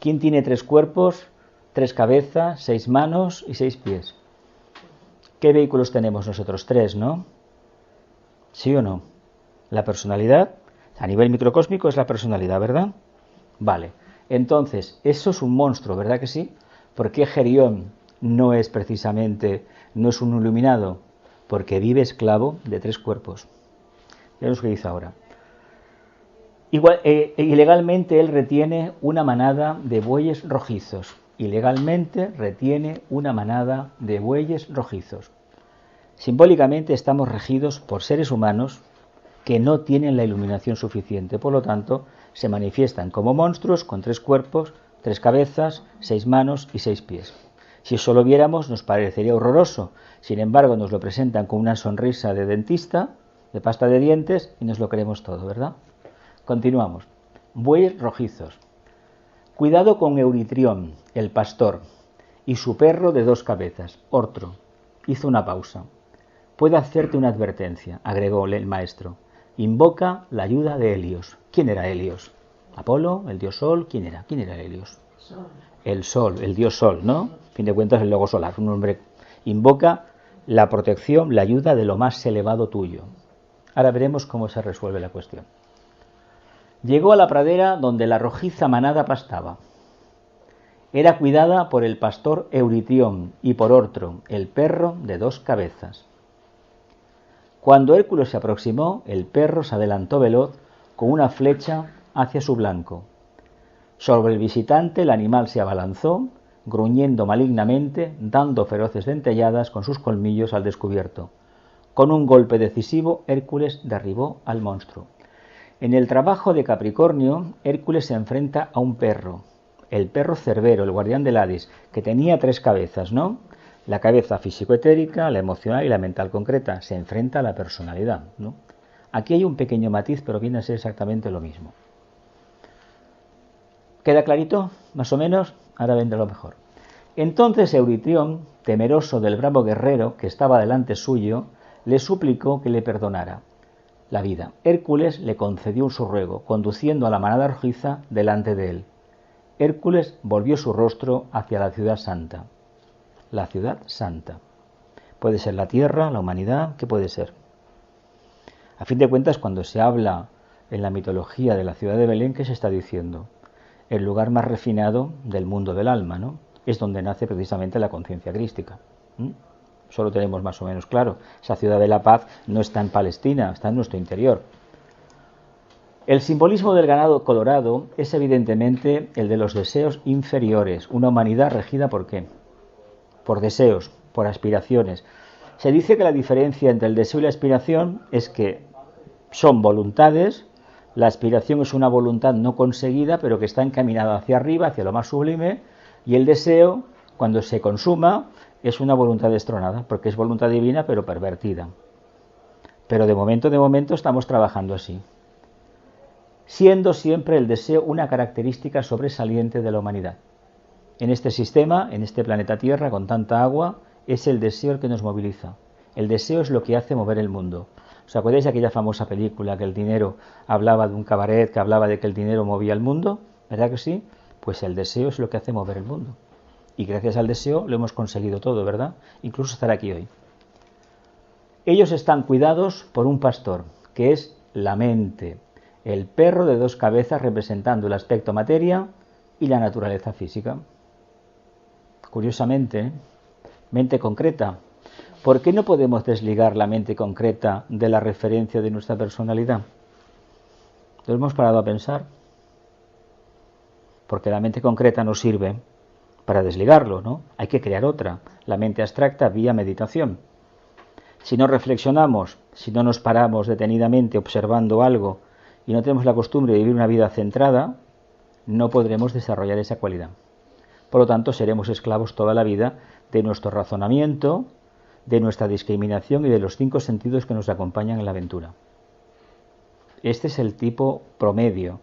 ¿Quién tiene 3 cuerpos, 3 cabezas, 6 manos y 6 pies? ¿Qué vehículos tenemos nosotros? 3, ¿no? ¿Sí o no? La personalidad, a nivel microcósmico es la personalidad, ¿verdad? Vale. Entonces, eso es un monstruo, ¿verdad que sí? ¿Por qué Gerión no es precisamente, no es un iluminado? Porque vive esclavo de 3 cuerpos. Ya lo que dice ahora. Ilegalmente él retiene una manada de bueyes rojizos. Ilegalmente retiene una manada de bueyes rojizos. Simbólicamente estamos regidos por seres humanos que no tienen la iluminación suficiente. Por lo tanto, se manifiestan como monstruos con 3 cuerpos, 3 cabezas, 6 manos y 6 pies. Si eso lo viéramos nos parecería horroroso. Sin embargo, nos lo presentan con una sonrisa de dentista, de pasta de dientes, y nos lo creemos todo, ¿verdad? Continuamos. Bueyes rojizos. Cuidado con Euritrión, el pastor, y su perro de 2 cabezas, Ortro. Hizo una pausa. Puedo hacerte una advertencia, agregó el maestro. Invoca la ayuda de Helios. ¿Quién era Helios? ¿Apolo? ¿El dios Sol? ¿Quién era? ¿Quién era Helios? Sol. El Sol, el dios Sol, ¿no? A fin de cuentas el logo solar, un hombre. Invoca la protección, la ayuda de lo más elevado tuyo. Ahora veremos cómo se resuelve la cuestión. Llegó a la pradera donde la rojiza manada pastaba. Era cuidada por el pastor Euritrión y por Ortro, el perro de 2 cabezas. Cuando Hércules se aproximó, el perro se adelantó veloz con una flecha hacia su blanco. Sobre el visitante el animal se abalanzó, gruñendo malignamente, dando feroces dentelladas con sus colmillos al descubierto. Con un golpe decisivo, Hércules derribó al monstruo. En el trabajo de Capricornio, Hércules se enfrenta a un perro, el perro Cerbero, el guardián del Hades, que tenía 3 cabezas, ¿no? La cabeza físico-etérica, la emocional y la mental concreta. Se enfrenta a la personalidad, ¿no? Aquí hay un pequeño matiz, pero viene a ser exactamente lo mismo. ¿Queda clarito? Más o menos. Ahora vendrá lo mejor. Entonces Euritrión, temeroso del bravo guerrero que estaba delante suyo, le suplicó que le perdonara la vida. Hércules le concedió su ruego, conduciendo a la manada rojiza delante de él. Hércules volvió su rostro hacia la ciudad santa. La ciudad santa. Puede ser la tierra, la humanidad, ¿qué puede ser? A fin de cuentas, cuando se habla en la mitología de la ciudad de Belén, ¿qué se está diciendo? El lugar más refinado del mundo del alma, ¿no? Es donde nace precisamente la conciencia crística. Eso lo tenemos más o menos claro. Esa ciudad de la paz no está en Palestina, está en nuestro interior. El simbolismo del ganado colorado es evidentemente el de los deseos inferiores, una humanidad regida ¿por qué? Por deseos, por aspiraciones. Se dice que la diferencia entre el deseo y la aspiración es que son voluntades. La aspiración es una voluntad no conseguida, pero que está encaminada hacia arriba, hacia lo más sublime, y el deseo, cuando se consuma, es una voluntad destronada, porque es voluntad divina, pero pervertida. Pero de momento estamos trabajando así, siendo siempre el deseo una característica sobresaliente de la humanidad. En este sistema, en este planeta Tierra, con tanta agua, es el deseo el que nos moviliza. El deseo es lo que hace mover el mundo. ¿Os acordáis de aquella famosa película que el dinero hablaba de un cabaret que hablaba de que el dinero movía el mundo? ¿Verdad que sí? Pues el deseo es lo que hace mover el mundo. Y gracias al deseo lo hemos conseguido todo, ¿verdad? Incluso estar aquí hoy. Ellos están cuidados por un pastor, que es la mente, el perro de 2 cabezas representando el aspecto materia y la naturaleza física. Curiosamente, mente concreta. ¿Por qué no podemos desligar la mente concreta de la referencia de nuestra personalidad? ¿Lo hemos parado a pensar? Porque la mente concreta no sirve para desligarlo, ¿no? Hay que crear otra, la mente abstracta vía meditación. Si no reflexionamos, si no nos paramos detenidamente observando algo y no tenemos la costumbre de vivir una vida centrada, no podremos desarrollar esa cualidad. Por lo tanto, seremos esclavos toda la vida de nuestro razonamiento, de nuestra discriminación y de los 5 sentidos que nos acompañan en la aventura. Este es el tipo promedio.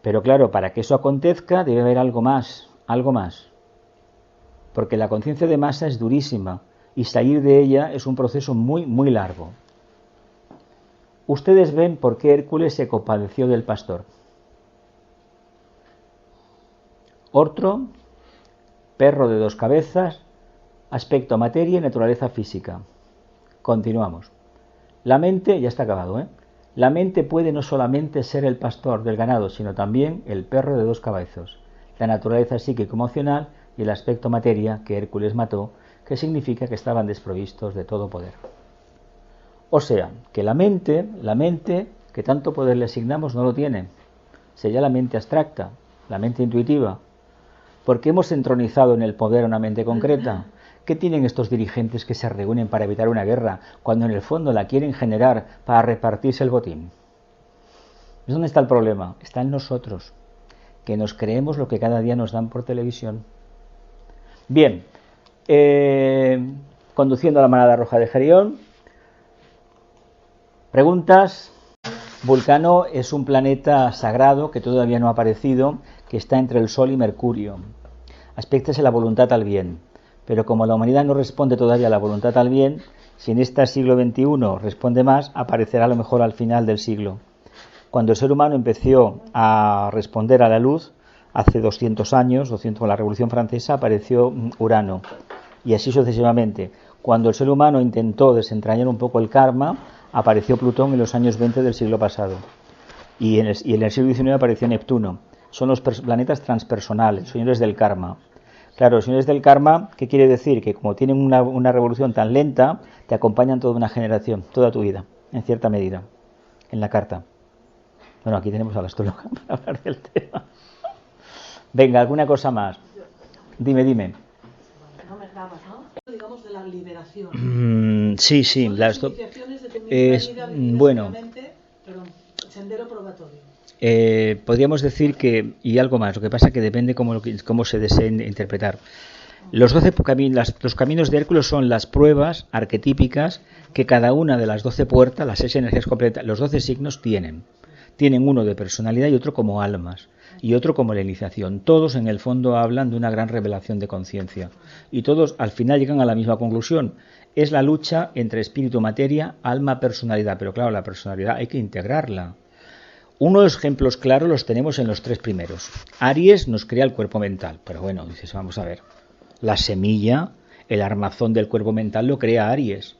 Pero claro, para que eso acontezca debe haber algo más. Porque la conciencia de masa es durísima y salir de ella es un proceso muy, muy largo. Ustedes ven por qué Hércules se compadeció del pastor. Ortro, perro de 2 cabezas, aspecto materia y naturaleza física. Continuamos. La mente, ya está acabado, La mente puede no solamente ser el pastor del ganado, sino también el perro de 2 cabezas, la naturaleza psíquico-emocional y el aspecto materia que Hércules mató, que significa que estaban desprovistos de todo poder. O sea, que la mente que tanto poder le asignamos no lo tiene. Sería la mente abstracta, la mente intuitiva. ¿Por qué hemos entronizado en el poder a una mente concreta? ¿Qué tienen estos dirigentes que se reúnen para evitar una guerra cuando en el fondo la quieren generar para repartirse el botín? ¿Dónde está el problema? Está en nosotros. que nos creemos lo que cada día nos dan por televisión. Bien, conduciendo a la manada roja de Gerión. Preguntas. Vulcano es un planeta sagrado que todavía no ha aparecido, que está entre el Sol y Mercurio. Aspéctese la voluntad al bien, pero como la humanidad no responde todavía a la voluntad al bien, si en este siglo XXI responde más, aparecerá a lo mejor al final del siglo. Cuando el ser humano empezó a responder a la luz, hace 200 años, con la Revolución Francesa, apareció Urano, y así sucesivamente. Cuando el ser humano intentó desentrañar un poco el karma, apareció Plutón en los años 20 del siglo pasado, y en el siglo XIX apareció Neptuno. Son los planetas transpersonales, señores del karma. Claro, los señores del karma, ¿qué quiere decir? Que como tienen una revolución tan lenta, te acompañan toda una generación, toda tu vida, en cierta medida, en la carta. Bueno, aquí tenemos a la astróloga para hablar del tema. Venga, ¿alguna cosa más? Dime. No me acabas, ¿no? Digamos de la liberación. Sí. Son las iniciaciones de tu vida, bueno, sendero probatorio. Podríamos decir que, y algo más, lo que pasa que depende cómo se desee interpretar. Los 12 los caminos de Hércules son las pruebas arquetípicas que cada una de las 12 puertas, las 6 energías completas, los 12 signos tienen. Tienen uno de personalidad y otro como almas, y otro como la iniciación. Todos en el fondo hablan de una gran revelación de conciencia, y todos al final llegan a la misma conclusión. Es la lucha entre espíritu, materia, alma, personalidad, pero claro, la personalidad hay que integrarla. Uno de los ejemplos claros los tenemos en los 3 primeros. Aries nos crea el cuerpo mental, pero bueno, dices, vamos a ver, la semilla, el armazón del cuerpo mental lo crea Aries,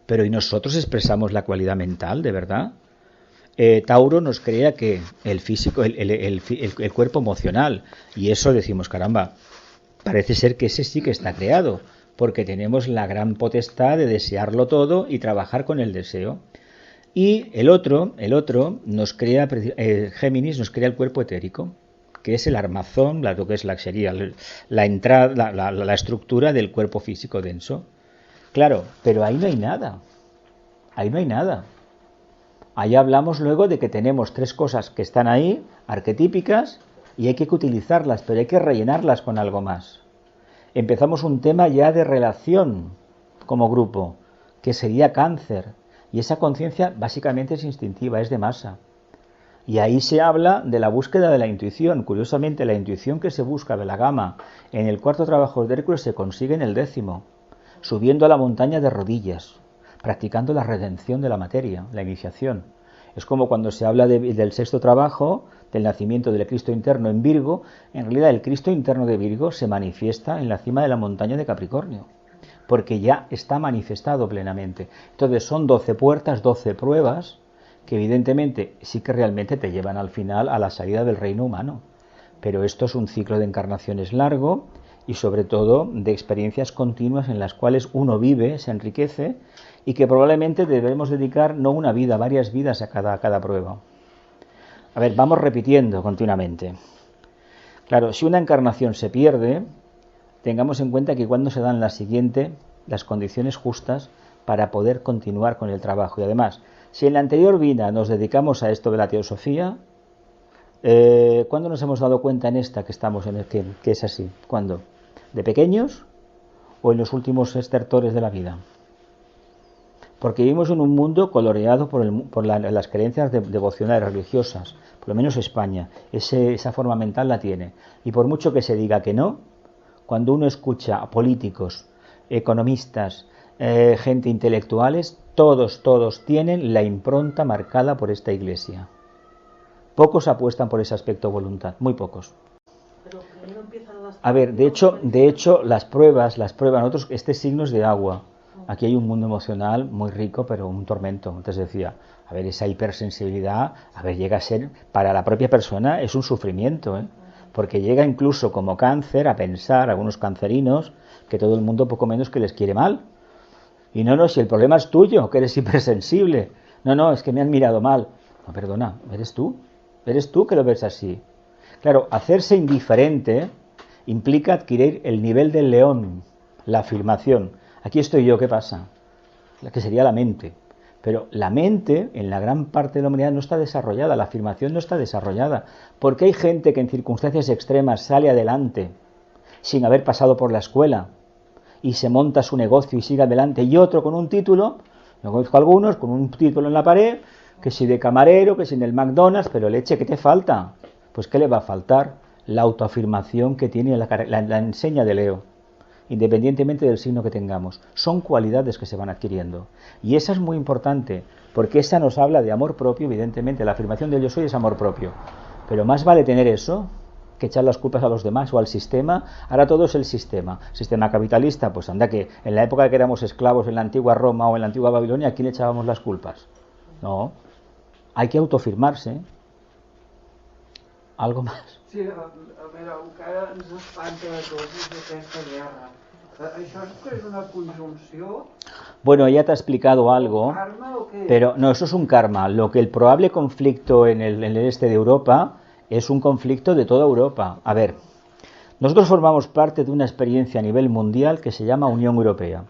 pero ¿y nosotros expresamos la cualidad mental, de verdad? Tauro nos crea que el físico, el cuerpo emocional, y eso decimos, caramba, parece ser que ese sí que está creado, porque tenemos la gran potestad de desearlo todo y trabajar con el deseo. Y el otro nos crea, Géminis nos crea el cuerpo etérico, que es el armazón, lo que es sería la entrada, la estructura del cuerpo físico denso. Claro, pero ahí no hay nada. Ahí hablamos luego de que tenemos 3 cosas que están ahí, arquetípicas, y hay que utilizarlas, pero hay que rellenarlas con algo más. Empezamos un tema ya de relación como grupo, que sería Cáncer, y esa conciencia básicamente es instintiva, es de masa. Y ahí se habla de la búsqueda de la intuición. Curiosamente, la intuición que se busca de la gama en el 4 trabajo de Hércules se consigue en el 10º, subiendo a la montaña de rodillas, practicando la redención de la materia, la iniciación. Es como cuando se habla del 6º trabajo, del nacimiento del Cristo interno en Virgo. En realidad el Cristo interno de Virgo se manifiesta en la cima de la montaña de Capricornio, porque ya está manifestado plenamente. Entonces son 12 puertas, 12 pruebas, que evidentemente sí que realmente te llevan al final a la salida del reino humano. Pero esto es un ciclo de encarnaciones largo y sobre todo de experiencias continuas en las cuales uno vive, se enriquece, y que probablemente debemos dedicar no una vida, varias vidas a cada prueba. A ver, vamos repitiendo continuamente. Claro, si una encarnación se pierde, tengamos en cuenta que cuando se dan la siguiente, las condiciones justas para poder continuar con el trabajo. Y además, si en la anterior vida nos dedicamos a esto de la teosofía, ¿cuándo nos hemos dado cuenta en esta que estamos en el que es así? ¿Cuándo? ¿De pequeños o en los últimos estertores de la vida? Porque vivimos en un mundo coloreado por las creencias devocionales religiosas, por lo menos España, esa forma mental la tiene. Y por mucho que se diga que no, cuando uno escucha a políticos, economistas, gente intelectuales, todos tienen la impronta marcada por esta iglesia. Pocos apuestan por ese aspecto voluntad, muy pocos. A ver, de hecho las pruebas, nosotros, este signo es de agua. Aquí hay un mundo emocional muy rico, pero un tormento. Antes decía, a ver, esa hipersensibilidad, llega a ser, para la propia persona, es un sufrimiento, porque llega incluso como cáncer a pensar, algunos cancerinos, que todo el mundo poco menos que les quiere mal. Y no, si el problema es tuyo, que eres hipersensible. No, es que me han mirado mal. No, perdona, eres tú que lo ves así. Claro, hacerse indiferente implica adquirir el nivel del león, la afirmación. Aquí estoy yo, ¿qué pasa? La que sería la mente. Pero la mente, en la gran parte de la humanidad, no está desarrollada, la afirmación no está desarrollada. Porque hay gente que en circunstancias extremas sale adelante sin haber pasado por la escuela y se monta su negocio y sigue adelante, y otro con un título, yo conozco algunos con un título en la pared, que si de camarero, que si en el McDonald's, pero leche, ¿qué te falta? Pues ¿qué le va a faltar? La autoafirmación que tiene la enseña de Leo, independientemente del signo que tengamos. Son cualidades que se van adquiriendo. Y esa es muy importante, porque esa nos habla de amor propio, evidentemente. La afirmación del yo soy es amor propio. Pero más vale tener eso que echar las culpas a los demás o al sistema. Ahora todo es el sistema. Sistema capitalista, pues anda que en la época que éramos esclavos en la antigua Roma o en la antigua Babilonia, ¿a quién le echábamos las culpas? No. Hay que autoafirmarse. ¿Algo más? Sí, a veure, encara ens espanta a tots aquesta guerra. Això és una conjunció. Bueno, ya te ha explicado algo, ¿Karma o qué? pero no, eso es un karma. Lo que el probable conflicto en el este de Europa es un conflicto de toda Europa. A ver, nosotros formamos parte de una experiencia a nivel mundial que se llama Unión Europea,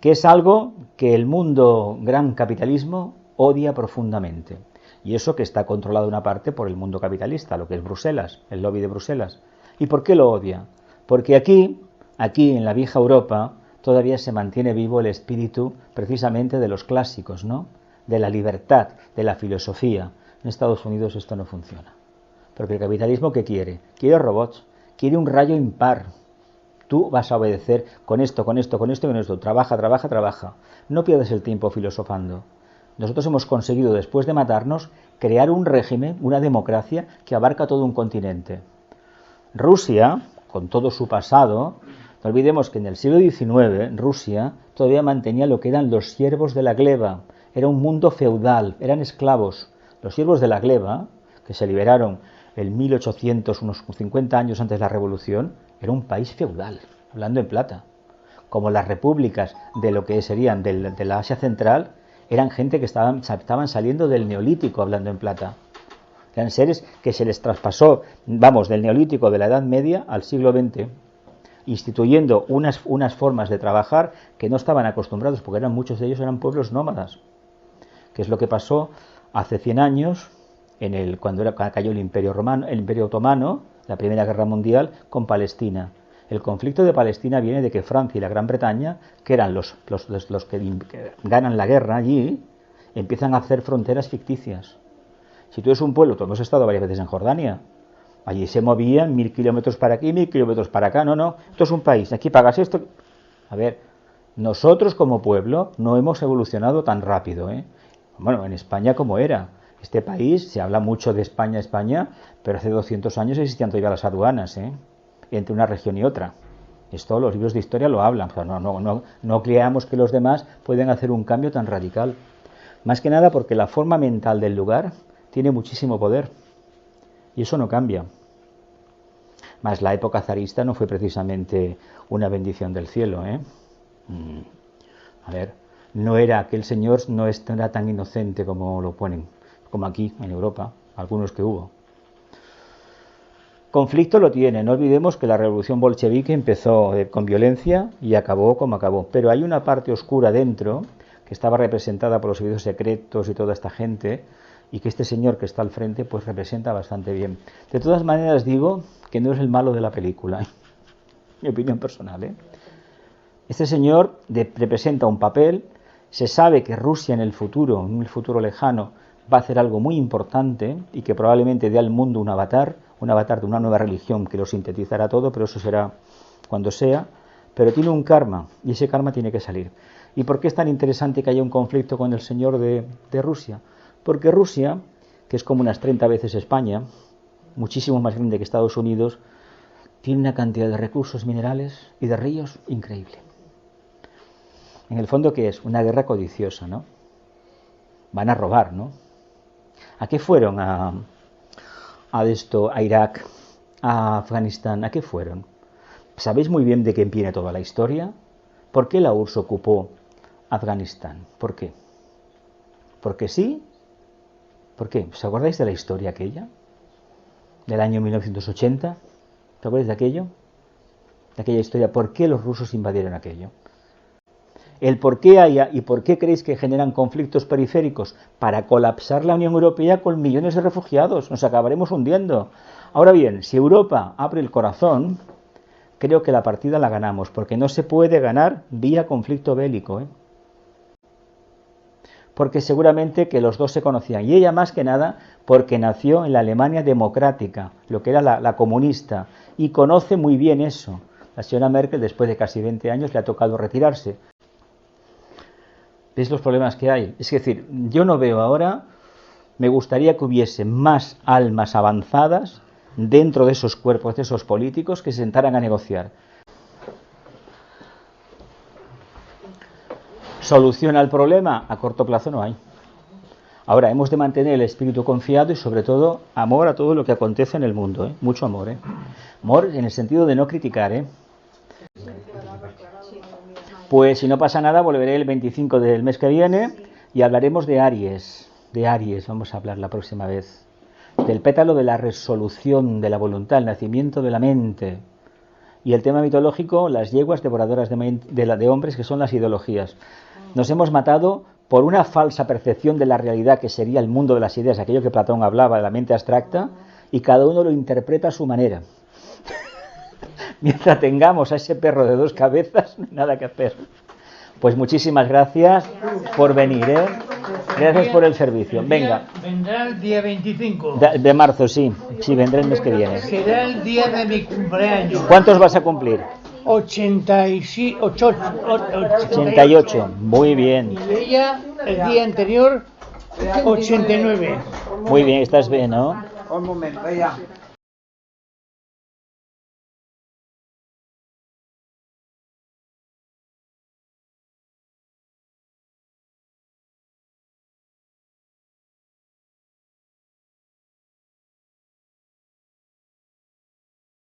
que es algo que el mundo gran capitalismo odia profundamente. Y eso que está controlado una parte por el mundo capitalista, lo que es Bruselas, el lobby de Bruselas. ¿Y por qué lo odia? Porque aquí en la vieja Europa, todavía se mantiene vivo el espíritu precisamente de los clásicos, ¿no? De la libertad, de la filosofía. En Estados Unidos esto no funciona. Porque el capitalismo, ¿qué quiere? Quiere robots, quiere un rayo impar. Tú vas a obedecer con esto, con esto, con esto y con esto. Trabaja, trabaja, trabaja. No pierdas el tiempo filosofando. Nosotros hemos conseguido, después de matarnos, crear un régimen, una democracia que abarca todo un continente. Rusia, con todo su pasado, no olvidemos que en el siglo XIX Rusia todavía mantenía lo que eran los siervos de la gleba. Era un mundo feudal, eran esclavos. Los siervos de la gleba, que se liberaron en 1800, unos 50 años antes de la Revolución, era un país feudal, hablando en plata. Como las repúblicas de lo que serían de la Asia Central, eran gente que estaban saliendo del Neolítico, hablando en plata. Eran seres que se les traspasó, del Neolítico, de la Edad Media, al siglo XX, instituyendo unas formas de trabajar que no estaban acostumbrados, porque muchos de ellos eran pueblos nómadas. Que es lo que pasó hace 100 años, cuando cayó el Imperio Romano, el Imperio Otomano, la Primera Guerra Mundial, con Palestina. El conflicto de Palestina viene de que Francia y la Gran Bretaña, que eran los que ganan la guerra allí, empiezan a hacer fronteras ficticias. Si tú eres un pueblo, tú hemos estado varias veces en Jordania, allí se movían 1000 kilómetros para aquí, 1000 kilómetros para acá, no, esto es un país, aquí pagas esto. A ver, nosotros como pueblo no hemos evolucionado tan rápido, ¿eh? Bueno, en España como era. Este país, se habla mucho de España, pero hace 200 años existían todavía las aduanas, ¿eh? Entre una región y otra. Esto los libros de historia lo hablan. O sea, no creamos que los demás pueden hacer un cambio tan radical. Más que nada porque la forma mental del lugar tiene muchísimo poder. Y eso no cambia. Más la época zarista no fue precisamente una bendición del cielo, ¿eh? A ver, no era aquel señor, no era tan inocente como lo ponen, como aquí en Europa, algunos que hubo. Conflicto lo tiene, no olvidemos que la revolución bolchevique empezó con violencia y acabó como acabó, pero hay una parte oscura dentro que estaba representada por los servicios secretos y toda esta gente, y que este señor que está al frente pues representa bastante bien. De todas maneras digo que no es el malo de la película, mi opinión personal, ¿eh? Este señor representa un papel, se sabe que Rusia en el futuro lejano, va a hacer algo muy importante y que probablemente dé al mundo un avatar de una nueva religión que lo sintetizará todo, pero eso será cuando sea, pero tiene un karma y ese karma tiene que salir. ¿Y por qué es tan interesante que haya un conflicto con el señor de Rusia? Porque Rusia, que es como unas 30 veces España, muchísimo más grande que Estados Unidos, tiene una cantidad de recursos minerales y de ríos increíble. En el fondo, ¿qué es? Una guerra codiciosa, ¿no? Van a robar, ¿no? ¿A qué fueron a Irak, a Afganistán? ¿A qué fueron? ¿Sabéis muy bien de qué viene toda la historia? ¿Por qué la URSS ocupó Afganistán? ¿Por qué? ¿Porque sí? ¿Por qué? ¿Os acordáis de la historia aquella? Del año 1980. ¿Te acordáis de aquello? De aquella historia. ¿Por qué los rusos invadieron aquello? el por qué haya y por qué creéis que generan conflictos periféricos para colapsar la Unión Europea con millones de refugiados. Nos acabaremos hundiendo. Ahora bien, si Europa abre el corazón, creo que la partida la ganamos, porque no se puede ganar vía conflicto bélico, porque seguramente que los dos se conocían, y ella más que nada porque nació en la Alemania democrática, lo que era la comunista, y conoce muy bien eso. La señora Merkel, después de casi 20 años, le ha tocado retirarse. ¿Ves los problemas que hay? Es decir, yo no veo ahora, me gustaría que hubiese más almas avanzadas dentro de esos cuerpos, de esos políticos, que se sentaran a negociar. ¿Solución al problema? A corto plazo no hay. Ahora, hemos de mantener el espíritu confiado y, sobre todo, amor a todo lo que acontece en el mundo, mucho amor, amor en el sentido de no criticar, Pues si no pasa nada, volveré el 25 del mes que viene y hablaremos de Aries. De Aries vamos a hablar la próxima vez. Del pétalo de la resolución de la voluntad, el nacimiento de la mente. Y el tema mitológico, las yeguas devoradoras de hombres, que son las ideologías. Nos hemos matado por una falsa percepción de la realidad, que sería el mundo de las ideas, aquello que Platón hablaba de la mente abstracta, y cada uno lo interpreta a su manera. Mientras tengamos a ese perro de dos cabezas, no hay nada que hacer. Pues muchísimas gracias por venir, Gracias por el servicio. Venga. Vendrá el día 25. De marzo, sí. Sí, vendrá el mes que viene. Será el día de mi cumpleaños. ¿Cuántos vas a cumplir? 88. Muy bien. Y ella, el día anterior, 89. Muy bien, estás bien, ¿no? Un moment, veiem.